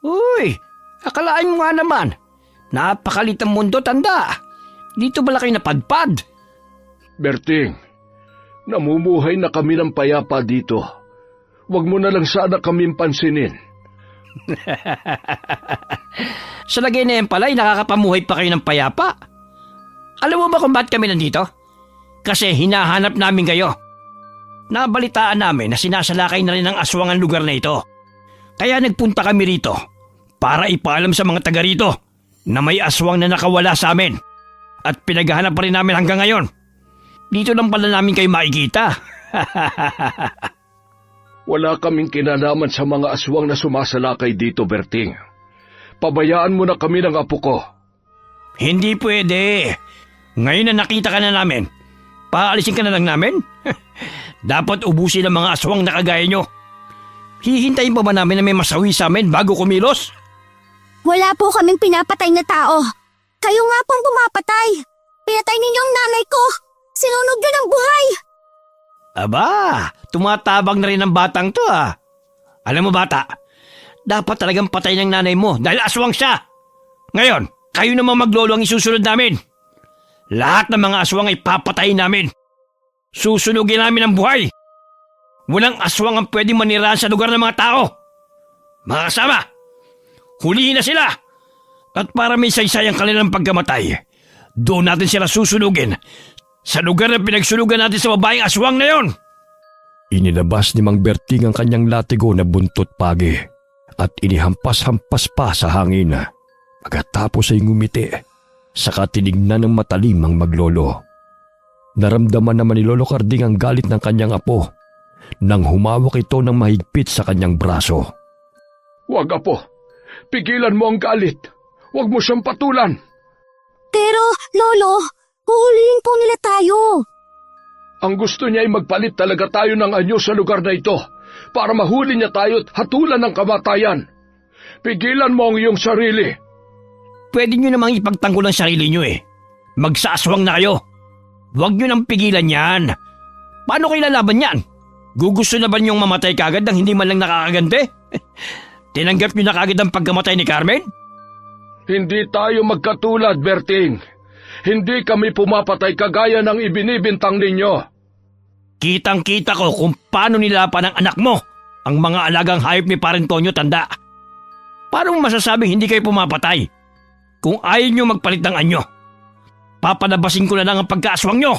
Uy, akalaan mo nga naman. Napakalit ang mundo, tanda. Dito ba kayo napadpad? Berting, namumuhay na kami ng payapa dito. Huwag mo na lang sana kaming pansinin. Sa lagay na yan pala, nakakapamuhay pa kayo ng payapa. Alam mo ba kung bakit kami nandito? Kasi hinahanap namin kayo. Nabalitaan namin na sinasalakay na rin ng aswang ang lugar na ito. Kaya nagpunta kami rito para ipaalam sa mga taga rito na may aswang na nakawala sa amin. At pinaghahanap pa rin namin hanggang ngayon. Dito lang pala namin kayo makikita. Wala kaming kinalaman sa mga aswang na sumasalakay dito, Berting. Pabayaan mo na kami ng apo ko. Hindi pwede. Ngayon na nakita ka na namin, paalisin ka na lang namin? Dapat ubusin ang mga aswang na kagaya nyo. Hihintayin pa ba namin na may masawi sa amin bago kumilos? Wala po kaming pinapatay na tao. Kayo nga pong pumapatay. Pinatay ninyo ang nanay ko. Sinunog nyo ng buhay. Aba, tumatabang na rin ang batang to ah. Alam mo bata, dapat talagang patay ng nanay mo dahil aswang siya. Ngayon, kayo naman maglolo ang isusunod namin. Lahat ng mga aswang ay papatayin namin. Susunugin namin ang buhay. Walang aswang ang pwedeng manirahan sa lugar ng mga tao. Mga kasama, hulihin na sila. At para may saysay ang kanilang pagkamatay, doon natin sila susunugin sa lugar na pinagsunugan natin sa babaeng aswang na yon. Inilabas ni Mang Berting ang kanyang latigo na buntot pagi at inihampas-hampas pa sa hangin. Pagkatapos ay ngumiti, saka tinignan ng matalim ang maglolo. Naramdaman naman ni Lolo Carding ang galit ng kanyang apo nang humawak ito ng mahigpit sa kanyang braso. Huwag, Apo. Pigilan mo ang galit. Huwag mo siyang patulan. Pero, Lolo, huhulihin po nila tayo. Ang gusto niya ay magpalit talaga tayo ng anyo sa lugar na ito para mahuli niya tayo at hatulan ng kamatayan. Pigilan mo ang iyong sarili. Pwede nyo namang ipagtanggol ang sarili nyo eh. Magsaaswang na kayo. Huwag nyo nang pigilan yan. Paano kayo lalaban yan? Gugusto na ba nyong mamatay kagad nang hindi man lang nakakagante? Tinanggap nyo na kagad ang pagkamatay ni Carmen? Hindi tayo magkatulad, Berting. Hindi kami pumapatay kagaya ng ibinibintang ninyo. Kitang-kita ko kung paano nilapan ng anak mo ang mga alagang hayop ni Parentonyo, tanda. Paano masasabing hindi kayo pumapatay? Kung ayaw nyo magpalit ng anyo, papalabasin ko na lang ang pagkaaswang nyo.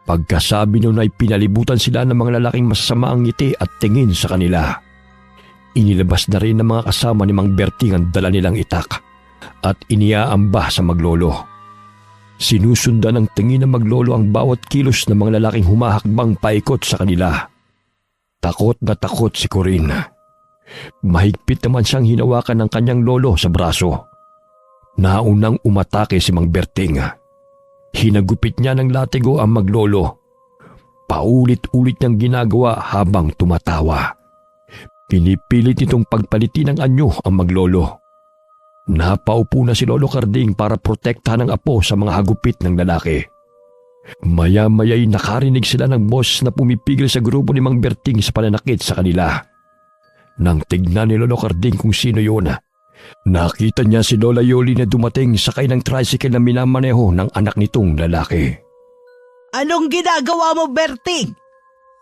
Pagkasabi nun ay pinalibutan sila ng mga lalaking masasama ang ngiti at tingin sa kanila. Inilabas na rin ng mga kasama ni Mang Berting ang dala nilang itak at iniaamba sa maglolo. Sinusundan ng tingin ng maglolo ang bawat kilos ng mga lalaking humahakbang paikot sa kanila. Takot na takot si Corinne. Mahigpit naman siyang hinawakan ng kanyang lolo sa braso. Naunang umatake si Mang Berting. Hinagupit niya ng latigo ang maglolo. Paulit-ulit niyang ginagawa habang tumatawa. Pinipilit nitong pagpalitin ng anyo ang maglolo. Napaupo na si Lolo Carding para protektahan ang apo sa mga hagupit ng lalaki. Maya-maya'y nakarinig sila ng boss na pumipigil sa grupo ni Mang Berting sa pananakit sa kanila. Nang tignan ni Lolo Carding kung sino yun, nakita niya si Lola Yoli na dumating sakay ng tricycle na minamaneho ng anak nitong lalaki. Anong ginagawa mo, Berting?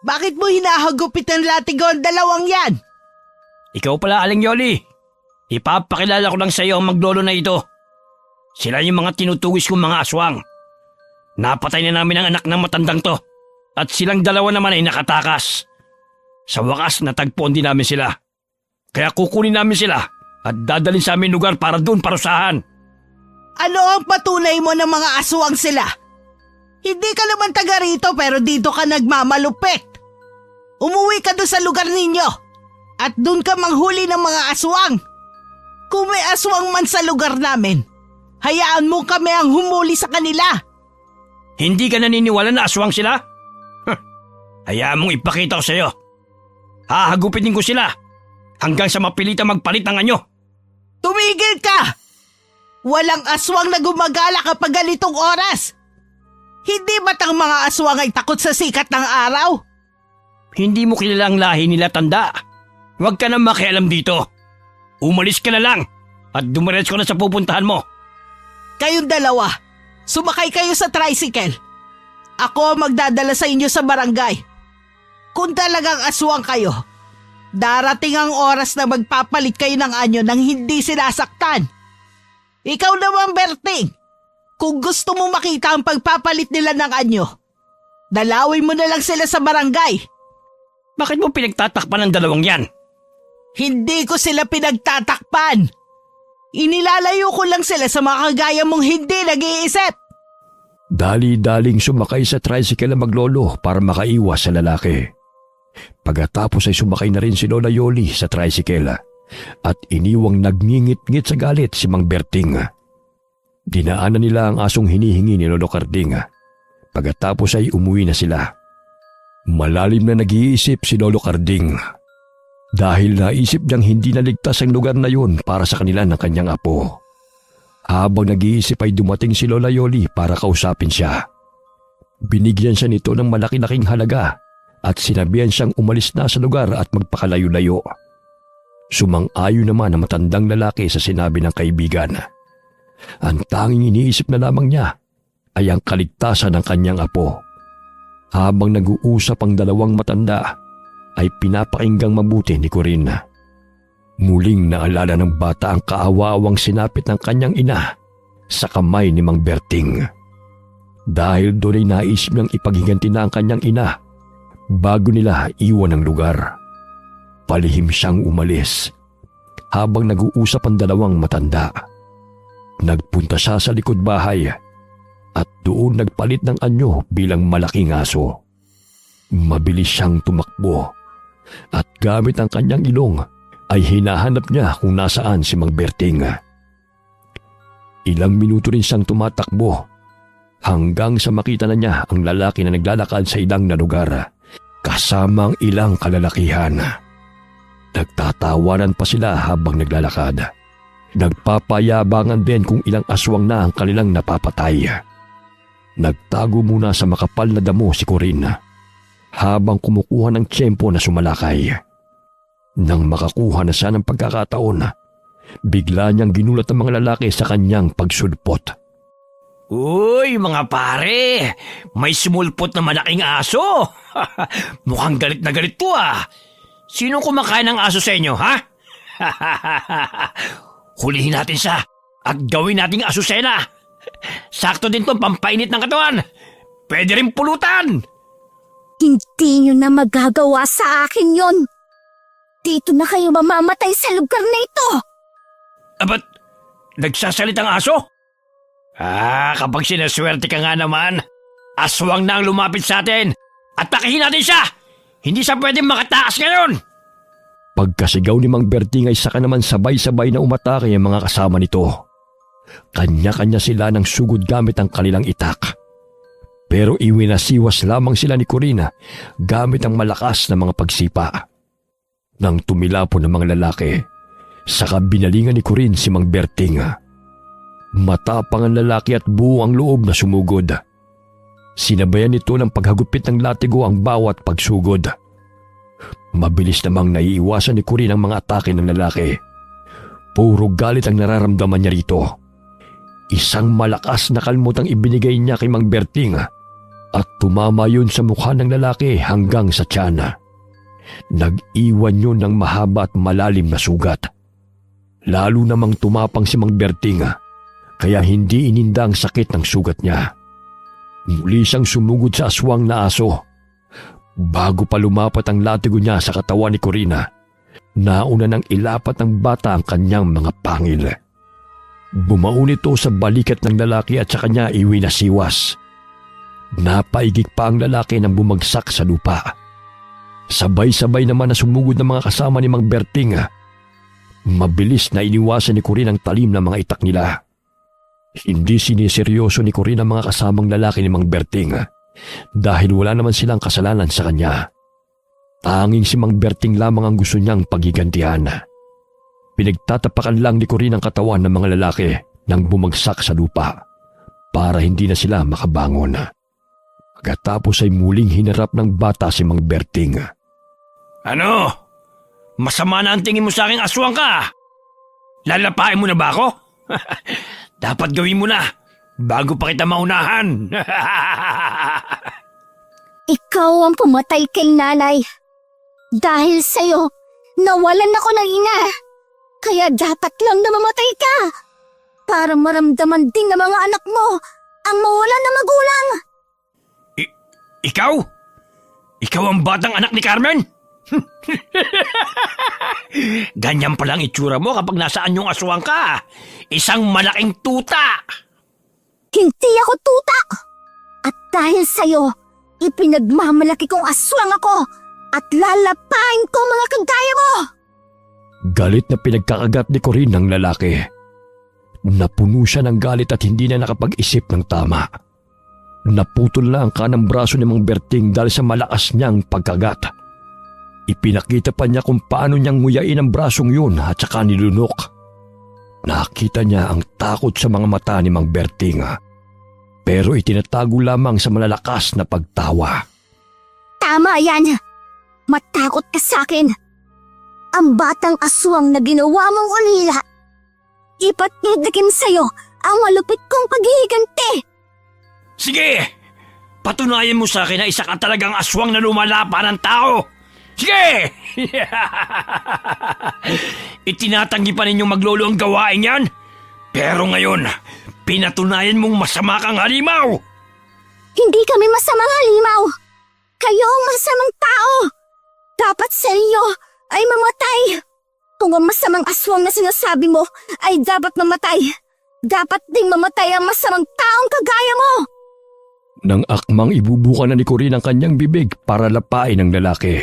Bakit mo hinahagupit ng latigo ang dalawang yan? Ikaw pala, Aling Yoli. Ipapakilala ko lang sa iyo ang maglolo na ito. Sila yung mga tinutugis kong mga aswang. Napatay na namin ang anak ng matandang to. At silang dalawa naman ay nakatakas. Sa wakas, natagpuan din namin sila. Kaya kukunin namin sila at dadalhin sa aming lugar para doon parusahan. Ano ang patunay mo ng mga aswang sila? Hindi ka naman taga rito pero dito ka nagmamalupit. Umuwi ka doon sa lugar ninyo at doon ka manghuli ng mga aswang. Kung may aswang man sa lugar namin, hayaan mo kami ang humuli sa kanila. Hindi ka naniniwala na aswang sila? Hayaan mong ipakita ko sa iyo. Hahagupitin ko sila hanggang sa mapilita magpalit ng anyo. Tumigil ka! Walang aswang na gumagala kapag ganitong oras. Hindi ba't ang mga aswang ay takot sa sikat ng araw? Hindi mo kilala ang lahi nila, tanda. Huwag ka na makialam dito. Umalis ka na lang at dumiretso ka na sa pupuntahan mo. Kayong dalawa, sumakay kayo sa tricycle. Ako ang magdadala sa inyo sa barangay. Kung talagang aswang kayo, darating ang oras na magpapalit kayo ng anyo nang hindi sinasaktan. Ikaw naman, Berting, kung gusto mo makita ang pagpapalit nila ng anyo, dalawin mo na lang sila sa barangay. Bakit mo pinagtatakpan ng dalawang yan? Hindi ko sila pinagtatakpan. Inilalayo ko lang sila sa mga kagaya mong hindi nag-iisip. Dali-daling sumakay sa tricycle ang maglolo para makaiwas sa lalaki. Pagkatapos ay sumakay na rin si Lola Yoli sa tricycle at iniwang nagngingit-ngit sa galit si Mang Berting. Dinaanan nila ang asong hinihingi ni Lolo Carding. Pagkatapos ay umuwi na sila. Malalim na nag-iisip si Lolo Carding dahil naisip niyang hindi naligtas ang lugar na yun para sa kanila ng kanyang apo. Habang nag-iisip ay dumating si Lola Yoli para kausapin siya. Binigyan siya nito ng malaki-laking halaga at sinabihan siyang umalis na sa lugar at magpakalayo-layo. Sumang-ayon naman ang matandang lalaki sa sinabi ng kaibigan. Ang tanging iniisip na lamang niya ay ang kaligtasan ng kanyang apo. Habang nag-uusap ang dalawang matanda, ay pinapakinggang mabuti ni Corinne. Muling naalala ng bata ang kaawa-awang sinapit ng kanyang ina sa kamay ni Mang Berting. Dahil doon ay naisip niyang ipaghiganti na ang kanyang ina bago nila iwan ang lugar. Palihim siyang umalis habang nag-uusap ang dalawang matanda. Nagpunta siya sa likod bahay at doon nagpalit ng anyo bilang malaking aso. Mabilis siyang tumakbo at gamit ang kanyang ilong ay hinahanap niya kung nasaan si Mang Berting. Ilang minuto rin siyang tumatakbo hanggang sa makita na niya ang lalaki na naglalakad sa ilang na lugar kasamang ilang kalalakihan. Nagtatawanan pa sila habang naglalakad. Nagpapayabangan din kung ilang aswang na ang kanilang napapatay. Nagtago muna sa makapal na damo si Corinne habang kumukuha ng tiyempo na sumalakay. Nang makakuha na siya ng pagkakataon, bigla niyang ginulat ang mga lalaki sa kanyang pagsulpot. Uy, mga pare! May sumulpot na malaking aso! Mukhang galit na galit to ah! Sino kumakain ng aso sa inyo, ha? Hulihin natin siya at gawin nating asusena! Sakto din tong pampainit ng katawan! Pwede rin pulutan! Hindi nyo na magagawa sa akin yon. Dito na kayo mamamatay sa lugar na ito. Ba't nagsasalitang aso? Kapag sinaswerte ka nga naman, aswang na ang lumapit sa atin. Atakihin natin siya! Hindi siya pwedeng makatakas ngayon! Pagkasigaw ni Mang Berting ay saka naman sabay-sabay na umatake ang mga kasama nito. Kanya-kanya sila ng sugod gamit ang kanilang itak. Pero iwinasiwas lamang sila ni Corinne gamit ang malakas na mga pagsipa. Nang tumilapon ng mga lalaki, saka binalingan ni Corinne si Mang Berting. Matapang ang lalaki at buo ang loob na sumugod. Sinabayan nito ng paghagupit ng latigo ang bawat pagsugod. Mabilis namang naiiwasan ni Corinne ang mga atake ng lalaki. Puro galit ang nararamdaman niya rito. Isang malakas na kalmot ang ibinigay niya kay Mang Berting at tumama yun sa mukha ng lalaki hanggang sa tiyan. Nag-iwan yun ng mahaba at malalim na sugat. Lalo namang tumapang si Mang Berting kaya hindi ininda ang sakit ng sugat niya. Muli siyang sumugod sa aswang na aso. Bago pa lumapat ang latigo niya sa katawan ni Corina, nauna nang ilapat ng bata ang kanyang mga pangil. Bumaon ito sa balikat ng lalaki at sa kanya iwinasiwas. Napaigik pa ang lalaki nang bumagsak sa lupa. Sabay-sabay naman na sumugod ng mga kasama ni Mang Berting. Mabilis na iniwasan ni Corinne ang talim na mga itak nila. Hindi siniseryoso ni Corinne ang mga kasamang lalaki ni Mang Berting dahil wala naman silang kasalanan sa kanya. Tanging si Mang Berting lamang ang gusto niyang pagigantihan. Pinagtatapakan lang ni Corinne ang katawan ng mga lalaki nang bumagsak sa lupa para hindi na sila makabangon. Pagkatapos ay muling hinarap ng bata si Mang Berting. Ano? Masama na ang tingin mo sa aking aswang ka? Lalapain mo na ba ako? Dapat gawin mo na bago pa kita maunahan. Ikaw ang pumatay kay nanay. Dahil sa'yo, nawalan ako ng ina. Kaya dapat lang na mamatay ka. Para maramdaman din ng mga anak mo ang mawalan na magulang. Ikaw? Ikaw ang batang anak ni Carmen? Ganyan palang itsura mo kapag nasaan yung aswang ka. Isang malaking tuta. Hindi ako tuta. At dahil sa'yo, ipinagmamalaki kong aswang ako at lalapain ko mga kagaya mo. Galit na pinagkakagat ni Corinne ng lalaki. Napuno siya ng galit at hindi na nakapag-isip ng tama. Naputol na ang kanang braso ni Mang Berting dahil sa malakas niyang pagkagat. Ipinakita pa niya kung paano niyang nguyain ang brasong yun at saka nilunok. Nakita niya ang takot sa mga mata ni Mang Berting, pero itinatago lamang sa malalakas na pagtawa. Tama yan. Matakot ka sa akin. Ang batang aswang na ginawa mong ulila. Ipatnudakin sa'yo ang malupit kong paghihiganti. Sige! Patunayan mo sa akin na isa ka talagang aswang na lumalapa ng tao. Sige! Itinatanggi pa ninyong maglolo ang gawain yan. Pero ngayon, pinatunayan mong masama kang halimaw. Hindi kami masamang halimaw. Kayo ang masamang tao. Dapat sa inyo ay mamatay. Kung ang masamang aswang na sinasabi mo ay dapat mamatay, dapat ding mamatay ang masamang taong kagaya mo. Nang akmang ibubuka na ni Corinne ang kanyang bibig para lapain ang lalaki,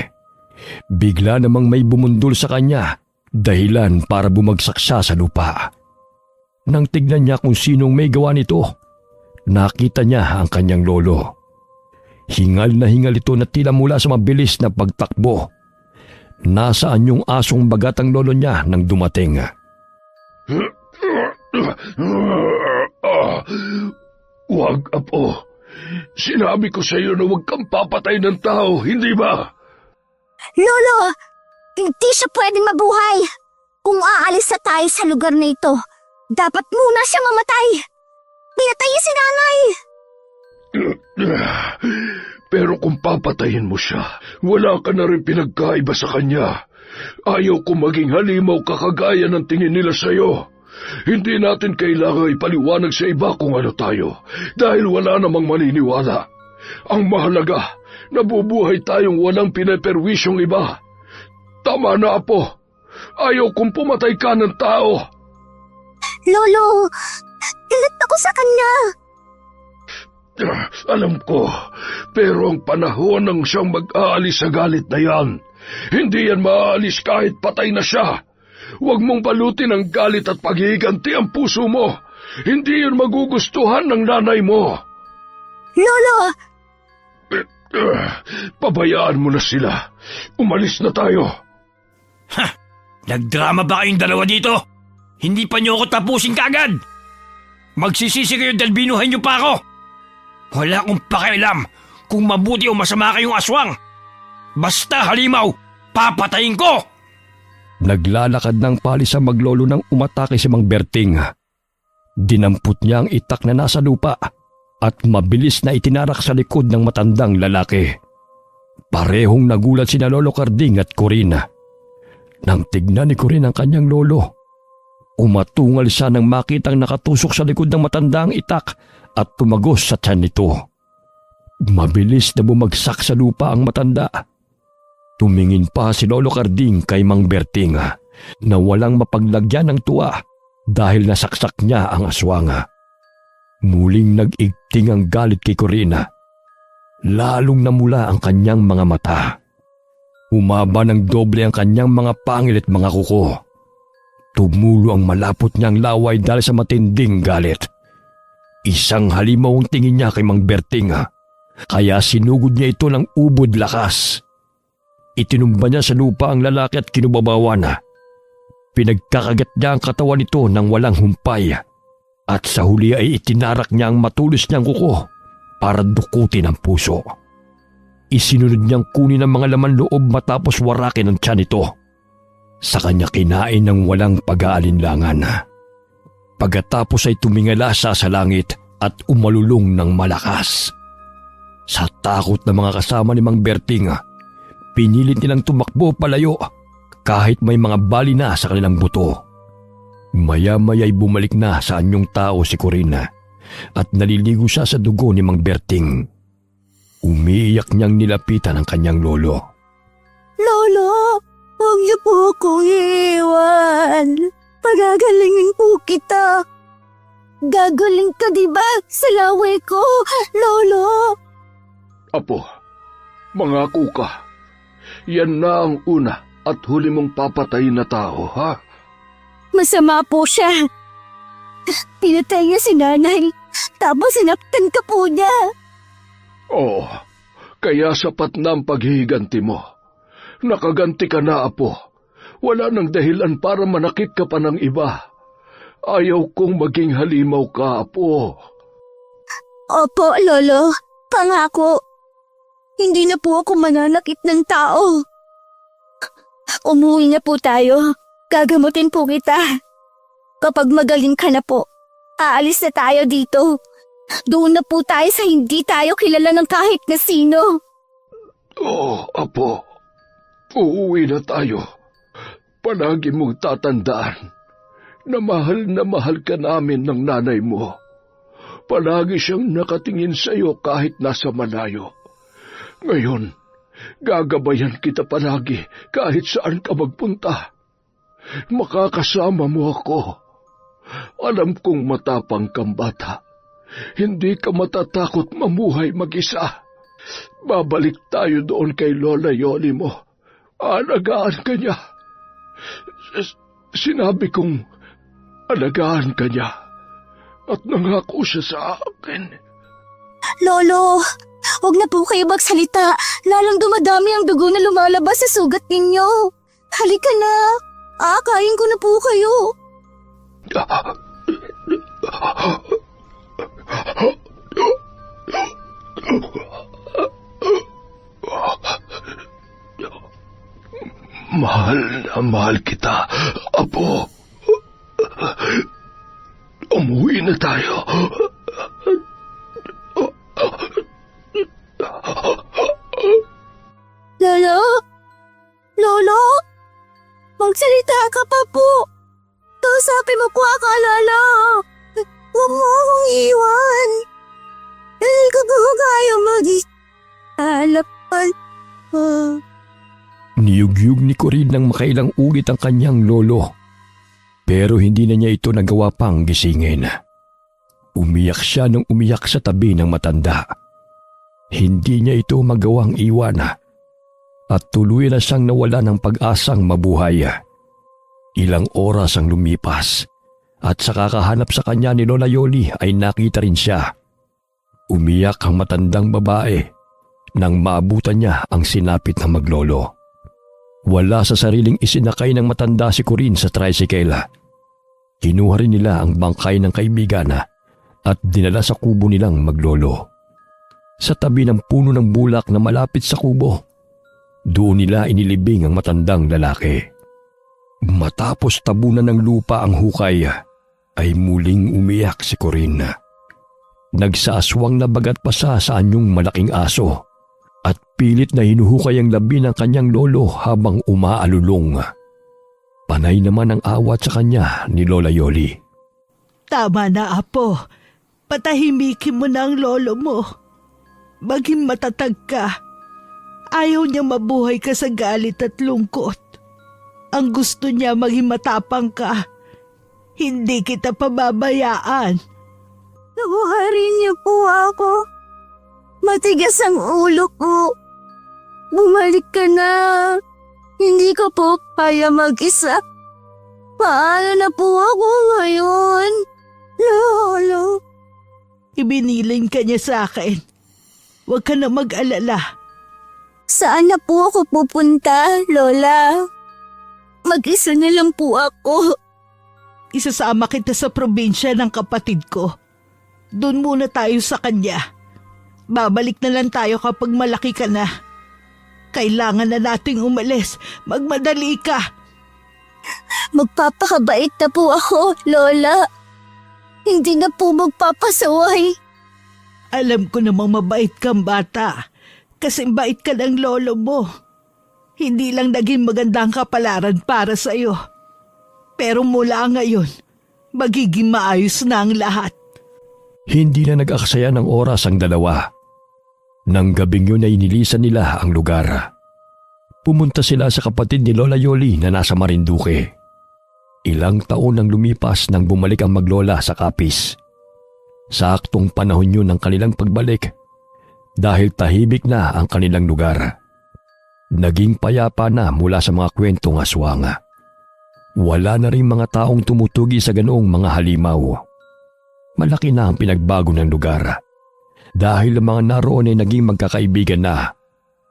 bigla namang may bumundol sa kanya, dahilan para bumagsak siya sa lupa. Nang tignan niya kung sinong may gawa nito, nakita niya ang kanyang lolo. Hingal na hingal ito na tila mula sa mabilis na pagtakbo. Nasaan yung asong bagat ang lolo niya nang dumating? Huwag, Apo. Sinabi ko sa iyo na huwag kang papatay ng tao, hindi ba? Lolo, hindi siya pwedeng mabuhay. Kung aalis na tayo sa lugar na ito, dapat muna siya mamatay. Pinatay si nanay. Pero kung papatayin mo siya, wala ka na rin pinagkaiba sa kanya. Ayaw ko maging halimaw kakagaya ng tingin nila sa iyo. Hindi natin kailangan ipaliwanag sa iba kung ano tayo, dahil wala namang maniniwala. Ang mahalaga, nabubuhay tayong walang pineperwisyong iba. Tama na, Apo. Ayaw kong pumatay ka ng tao. Lolo, galit ako sa kanya. Alam ko, pero ang panahon ng siyang mag-aalis sa galit na yan. Hindi yan maaalis kahit patay na siya. Huwag mong balutin ang galit at paghihiganti ang puso mo. Hindi yun magugustuhan ng nanay mo. Lolo! Pabayaan mo na sila. Umalis na tayo. Ha! Nagdrama ba kayong dalawa dito? Hindi pa niyo ako tapusin kagad. Magsisisi kayo dahil binuhay niyo pa ako. Wala akong pakialam kung mabuti o masama kayong aswang. Basta halimaw, papatayin ko! Naglalakad ng palis ang maglolo nang umatake si Mang Berting. Dinampot niya ang itak na nasa lupa at mabilis na itinarak sa likod ng matandang lalaki. Parehong nagulat sina Lolo Carding at Corin. Nang tignan ni Corin ang kanyang lolo, umatungal siya nang makitang nakatusok sa likod ng matandang itak at tumagos sa tiyan nito. Mabilis na bumagsak sa lupa ang matanda. Tumingin pa si Lolo Carding kay Mang Berting na walang mapaglagyan ng tuwa dahil nasaksak niya ang aswang. Muling nag-igting ang galit kay Corina. Lalong namula ang kanyang mga mata. Humaba ng doble ang kanyang mga pangil at mga kuko. Tumulo ang malapot niyang laway dahil sa matinding galit. Isang halimaw ang tingin niya kay Mang Berting, kaya sinugod niya ito ng ubod lakas. Itinumba niya sa lupa ang lalaki at kinubabawan. Pinagkakagat niya ang katawan nito ng walang humpay at sa huli ay itinarak niya ang matulis niyang kuko para dukutin ang puso. Isinunod niyang kunin ang mga laman loob matapos warakin ang tiyan nito. Sa kanya kinain ng walang pag-aalinlangan. Pagkatapos ay tumingala siya sa langit at umalulong ng malakas. Sa takot ng mga kasama ni Mang Berting, pinilit nilang tumakbo palayo kahit may mga bali na sa kanilang buto. Maya-maya'y bumalik na sa anyong tao si Corina at naliligo siya sa dugo ni Mang Berting. Umiiyak niyang nilapitan ang kanyang lolo. Lolo, huwag niyo po akong iiwan. Pagagalingin po kita. Gagaling ka diba sa laway ko, Lolo? Apo, mangako ka. Yan na ang una at huli mong papatayin na tao, ha? Masama po siya. Pinatay niya si nanay, tapos sinaktan ka po niya. Oo, kaya sapat na ang paghihiganti mo. Nakaganti ka na, Apo. Wala nang dahilan para manakit ka pa ng iba. Ayaw kong maging halimaw ka, Apo. Opo, Lolo. Pangako. Hindi na po ako mananakit ng tao. Umuwi na po tayo. Gagamutin po kita. Kapag magaling ka na po, aalis na tayo dito. Doon na po tayo sa hindi tayo kilala ng kahit na sino. Oo, Apo. Uuwi na tayo. Palagi mong tatandaan na mahal ka namin ng nanay mo. Palagi siyang nakatingin sa iyo kahit nasa malayo. Ngayon, gagabayan kita palagi kahit saan ka magpunta. Makakasama mo ako. Alam kong matapang kang bata. Hindi ka matatakot mamuhay mag-isa. Babalik tayo doon kay Lola Yoli mo. Alagaan ka niya. Sinabi kong alagaan ka niya. At nangako siya sa akin. Lolo, huwag na po kayo magsalita. Lalong dumadami ang dugo na lumalabas sa sugat ninyo. Halika na. Aakain ko na po kayo. Mahal na mahal kita, Apo. Umuwi na tayo. Lolo? Lolo? Magsalita ka pa po. Kausapin mo po ako, Lolo. Huwag mo akong iwan. Hindi ko po kaya mag-alapan. Niyugyug ni Corin nang makailang ulit ang kanyang lolo. Pero hindi na niya ito nagawa pang gisingin. Umiyak siya nang umiyak sa tabi ng matanda. Hindi niya ito magawang iwan at tuloy na siyang nawala ng pag-asang mabuhay. Ilang oras ang lumipas at sa kakahanap sa kanya ni Lola Yoli ay nakita rin siya. Umiyak ang matandang babae nang maabutan niya ang sinapit ng maglolo. Wala sa sariling isinakay ng matanda si Corin sa tricycle. Kinuha rin nila ang bangkay ng kaibigan at dinala sa kubo nilang maglolo. sa tabi ng puno ng bulak na malapit sa kubo. Doon nila inilibing ang matandang lalaki. Matapos tabunan ng lupa ang hukay, ay muling umiyak si Corinne. Nagsaaswang na bagat pa sa anyong malaking aso at pilit na hinuhukay ang labi ng kanyang lolo habang umaalulong. Panay naman ang awat sa kanya ni Lola Yoli. Tama na, Apo. Patahimikin mo na ang lolo mo. Maging matatag ka. Ayaw niya mabuhay ka sa galit at lungkot. Ang gusto niya maging matapang ka. Hindi kita pababayaan. Nabuharin niyo po ako. Matigas ang ulo ko. Bumalik ka na. Hindi ko po kaya mag-isa. Paano na po ako ngayon? Lolo. Ibiniling ka niya sa akin. Huwag ka na mag-alala. Saan na po ako pupunta, Lola? Mag-isa na lang po ako. Isasama kita sa probinsya ng kapatid ko. Doon muna tayo sa kanya. Babalik na lang tayo kapag malaki ka na. Kailangan na nating umalis. Magmadali ka. Magpapakabait na po ako, Lola. Hindi na po magpapasaway. Alam ko namang mabait kang bata. Kasi bait ka ng lolo mo. Hindi lang naging magandang kapalaran para sa'yo. Pero mula ngayon, magiging maayos na ang lahat. Hindi na nag-aksaya ng oras ang dalawa. Nang gabing yun ay inilisan nila ang lugar. Pumunta sila sa kapatid ni Lola Yoli na nasa Marinduque. Ilang taon ang lumipas nang bumalik ang maglola sa Capiz. Saktong panahon yun ng kanilang pagbalik dahil tahimik na ang kanilang lugar. Naging payapa na mula sa mga kwentong aswang. Wala na rin mga taong tumutugi sa ganoong mga halimaw. Malaki na ang pinagbago ng lugar dahil ang mga naroon ay naging magkakaibigan na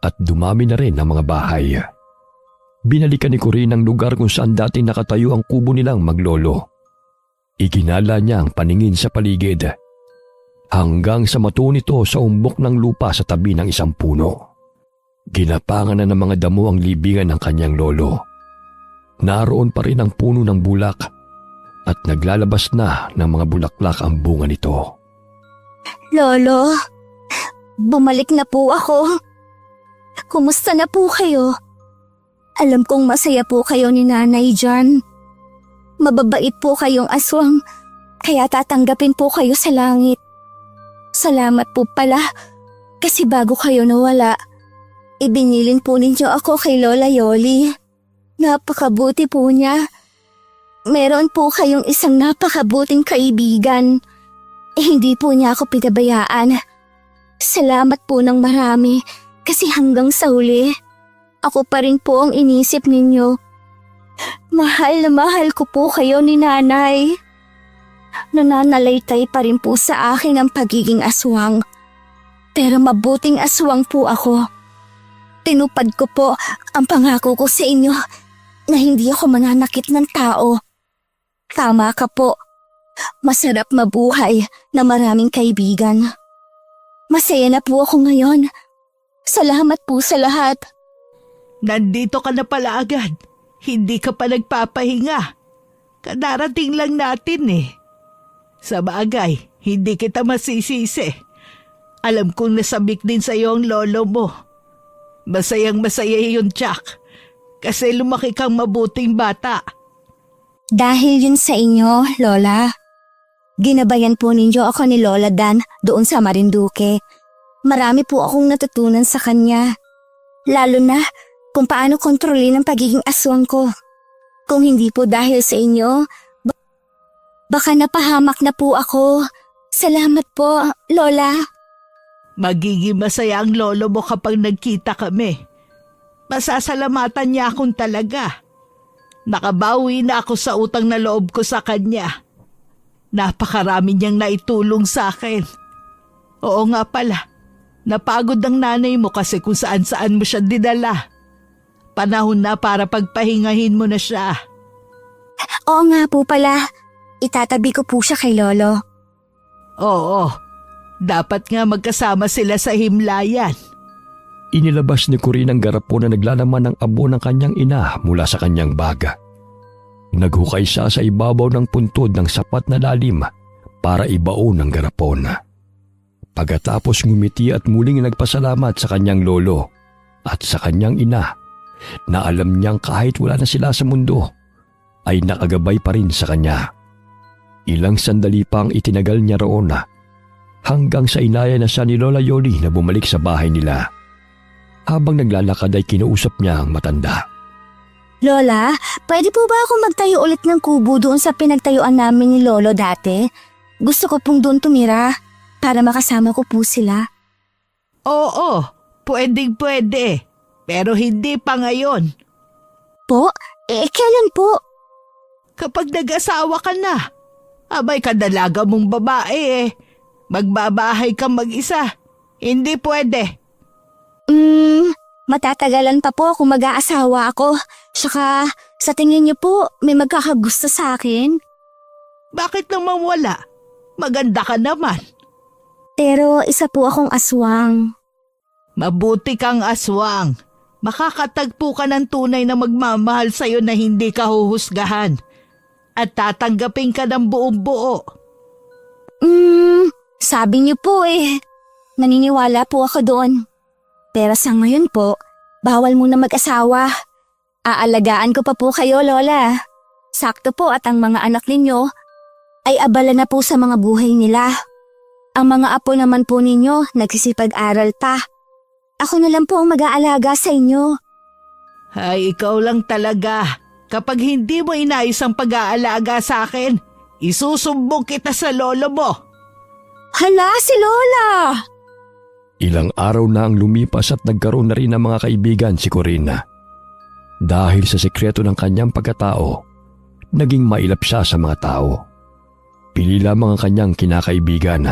at dumami na rin ang mga bahay. Binalikan ni Corinne ang lugar kung saan dati nakatayo ang kubo nilang maglolo. Iginala niya ang paningin sa paligid hanggang sa matuon ito sa umbok ng lupa sa tabi ng isang puno. Ginapangan na ng mga damo ang libingan ng kanyang lolo. Naroon pa rin ang puno ng bulak at naglalabas na ng mga bulaklak ang bunga nito. Lolo, bumalik na po ako. Kumusta na po kayo? Alam kong masaya po kayo ni nanay dyan. Mababait po kayong aswang, kaya tatanggapin po kayo sa langit. Salamat po pala, kasi bago kayo nawala, ibinilin po ninyo ako kay Lola Yoli. Napakabuti po niya. Meron po kayong isang napakabuting kaibigan. Hindi po niya ako pinabayaan. Salamat po ng marami kasi hanggang sa huli, ako pa rin po ang inisip ninyo. Mahal na mahal ko po kayo ni nanay. Nananalaytay pa rin po sa akin ang pagiging aswang. Pero mabuting aswang po ako. Tinupad ko po ang pangako ko sa inyo na hindi ako mananakit ng tao. Tama ka po. Masarap mabuhay na maraming kaibigan. Masaya na po ako ngayon. Salamat po sa lahat. Nandito ka na pala agad. Hindi ka pa nagpapahinga. Kadarating lang natin eh. Sa bagay, hindi kita masisisi. Alam kong nasabik din sa iyo ang lolo mo. Masayang masaya yun, Chuck. Kasi lumaki kang mabuting bata. Dahil yun sa inyo, Lola. Ginabayan po ninyo ako ni Lola Dan doon sa Marinduque. Marami po akong natutunan sa kanya. Lalo na kung paano kontrolin ang pagiging aswang ko. Kung hindi po dahil sa inyo, baka napahamak na po ako. Salamat po, Lola. Magiging masaya ang lolo mo kapag nagkita kami. Masasalamatan niya akong talaga. Nakabawi na ako sa utang na loob ko sa kanya. Napakarami niyang naitulong sa akin. Oo nga pala, napagod ang nanay mo kasi kung saan-saan mo siya dinala. Panahon na para pagpahingahin mo na siya. Oo nga po pala, itatabi ko po siya kay Lolo. Oo, Dapat nga magkasama sila sa himlayan. Inilabas ni Corinne ang garapon na naglalaman ng abo ng kanyang ina mula sa kanyang baga. Naghukay siya sa ibabaw ng puntod ng sapat na lalim para ibaon ang garapon. Pagkatapos ngumiti at muling nagpasalamat sa kanyang lolo at sa kanyang ina na alam niyang kahit wala na sila sa mundo ay nakagabay pa rin sa kanya. Ilang sandali pang itinagal niya roon hanggang sa inaya na siya ni Lola Yoli na bumalik sa bahay nila. Habang naglalakad ay kinausap niya ang matanda. Lola, pwede po ba ako magtayo ulit ng kubo doon sa pinagtayuan namin ni Lolo dati? Gusto ko pong doon tumira para makasama ko po sila. Oo, pwede. Pero hindi pa ngayon. Po? Kailan po? Kapag nag-asawa ka na, abay kadalaga mong babae magbabahay ka mag-isa. Hindi pwede. Matatagalan pa po kung mag-aasawa ako. Saka, sa tingin niyo po, may magkakagusto sa akin? Bakit naman wala? Maganda ka naman. Pero isa po akong aswang. Mabuti kang aswang. Makakatagpo ka ng tunay na magmamahal sa'yo na hindi ka huhusgahan. At tatanggapin ka ng buong buo. Sabi niyo po naniniwala po ako doon. Pero sa ngayon po, bawal muna mag-asawa. Aalagaan ko pa po kayo, Lola. Sakto po at ang mga anak ninyo ay abala na po sa mga buhay nila. Ang mga apo naman po ninyo nagsisipag-aral pa. Ako na lang po ang mag-aalaga sa inyo. Ay, ikaw lang talaga. Kapag hindi mo inayos ang pag-aalaga sa akin, isusumbong kita sa lolo mo. Hala, si Lola! Ilang araw na ang lumipas at nagkaroon na rin ng mga kaibigan si Corinne. Dahil sa sekreto ng kanyang pagkatao, naging mailap siya sa mga tao. Pili lamang ang kanyang kinakaibigan.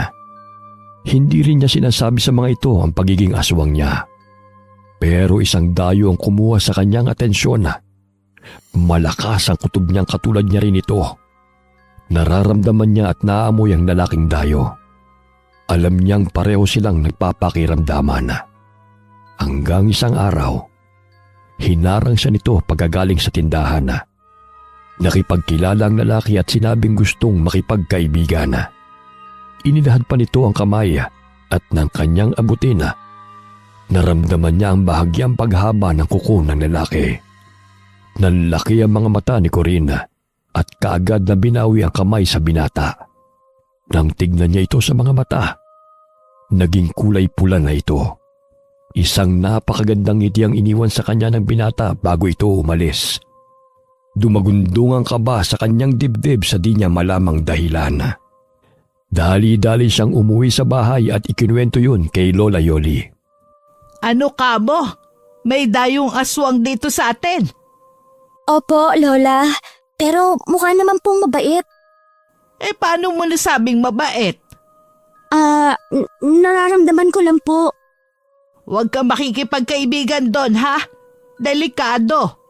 Hindi rin niya sinasabi sa mga ito ang pagiging aswang niya. Pero isang dayo ang kumuha sa kanyang atensyon. Malakas ang kutob niyang katulad niya rin ito. Nararamdaman niya at naamoy ang lalaking dayo. Alam niyang pareho silang nagpapakiramdaman. Hanggang isang araw, hinarang siya nito pagkagaling sa tindahan. Nakipagkilala ang lalaki at sinabing gustong makipagkaibigan. Inilahad pa nito ang kamay at ng kanyang abutin. Naramdaman niya ang bahagyang paghaba ng kuko ng lalaki. Nanlaki ang mga mata ni Corinne at kaagad na binawi ang kamay sa binata. Nang tignan niya ito sa mga mata, naging kulay pula na ito. Isang napakagandang ngiti ang iniwan sa kanya ng binata bago ito umalis. Dumagundong ang kaba sa kanyang dibdib sa di niya malamang dahilan. Dali-dali siyang umuwi sa bahay at ikinuwento yun kay Lola Yoli. Ano ka mo? May dayong aswang dito sa atin. Opo, Lola. Pero mukha naman pong mabait. Paano mo nasabing mabait? Nararamdaman ko lang po. Huwag kang makikipagkaibigan doon, ha? Delikado.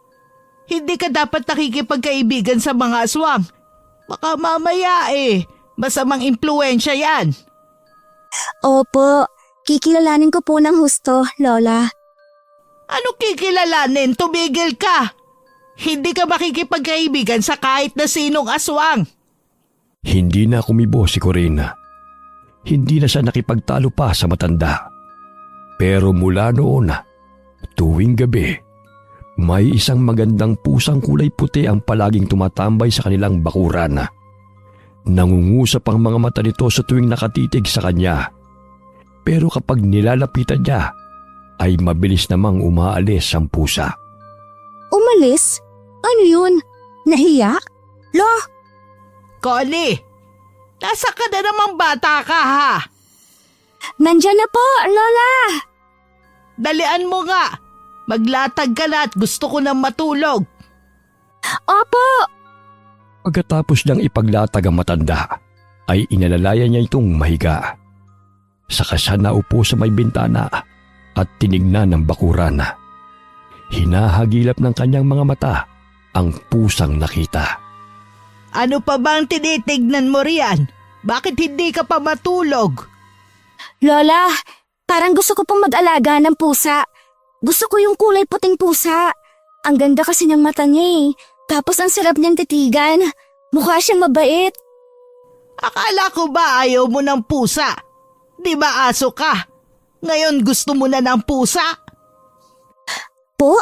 Hindi ka dapat nakikipagkaibigan sa mga aswang. Baka mamaya masamang impluensya yan. Opo, kikilalanin ko po ng husto, Lola. Ano kikilalanin? Tumigil ka. Hindi ka makikipagkaibigan sa kahit na sinong aswang. Hindi na kumibo si Corinne. Hindi na siya nakipagtalo pa sa matanda. Pero mula noon, tuwing gabi, may isang magandang pusang kulay puti ang palaging tumatambay sa kanilang bakuran. Nangungusap ang mga mata nito sa tuwing nakatitig sa kanya. Pero kapag nilalapitan niya, ay mabilis namang umaalis ang pusa. Umalis? Ano yun? Nahiya? Lo? Connie, nasa ka na namang bata ka, ha? Nandyan na po, Lola! Dalian mo nga. Maglatag ka na at gusto ko nang matulog. Opo! Pagkatapos niyang ipaglatag ang matanda, ay inalalayan niya itong mahiga. Saka siya naupo sa may bintana at tinignan ng bakuran. Hinahagilap ng kanyang mga mata ang pusang nakita. Ano pa bang tinitignan mo riyan? Bakit hindi ka pa matulog? Lola, parang gusto ko pong mag-alaga ng pusa. Gusto ko yung kulay puting pusa. Ang ganda kasi ng mata niya eh. Tapos ang sarap niyang titigan. Mukha siyang mabait. Akala ko ba ayaw mo ng pusa? Di ba aso ka? Ngayon gusto mo na ng pusa? Po?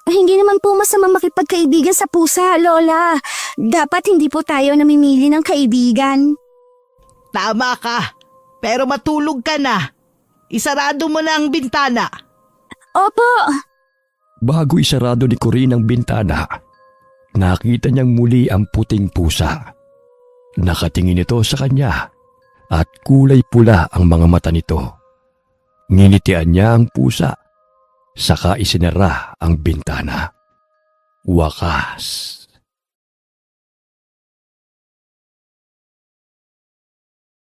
Hindi naman po masama makipagkaibigan sa pusa, Lola. Dapat hindi po tayo namimili ng kaibigan. Tama ka. Pero matulog ka na. Isarado mo na ang bintana. Opo. Bago isarado ni Corinne ang bintana, nakita niyang muli ang puting pusa. Nakatingin ito sa kanya at kulay pula ang mga mata nito. Nginitian niya ang pusa, saka isinara ang bintana. Wakas.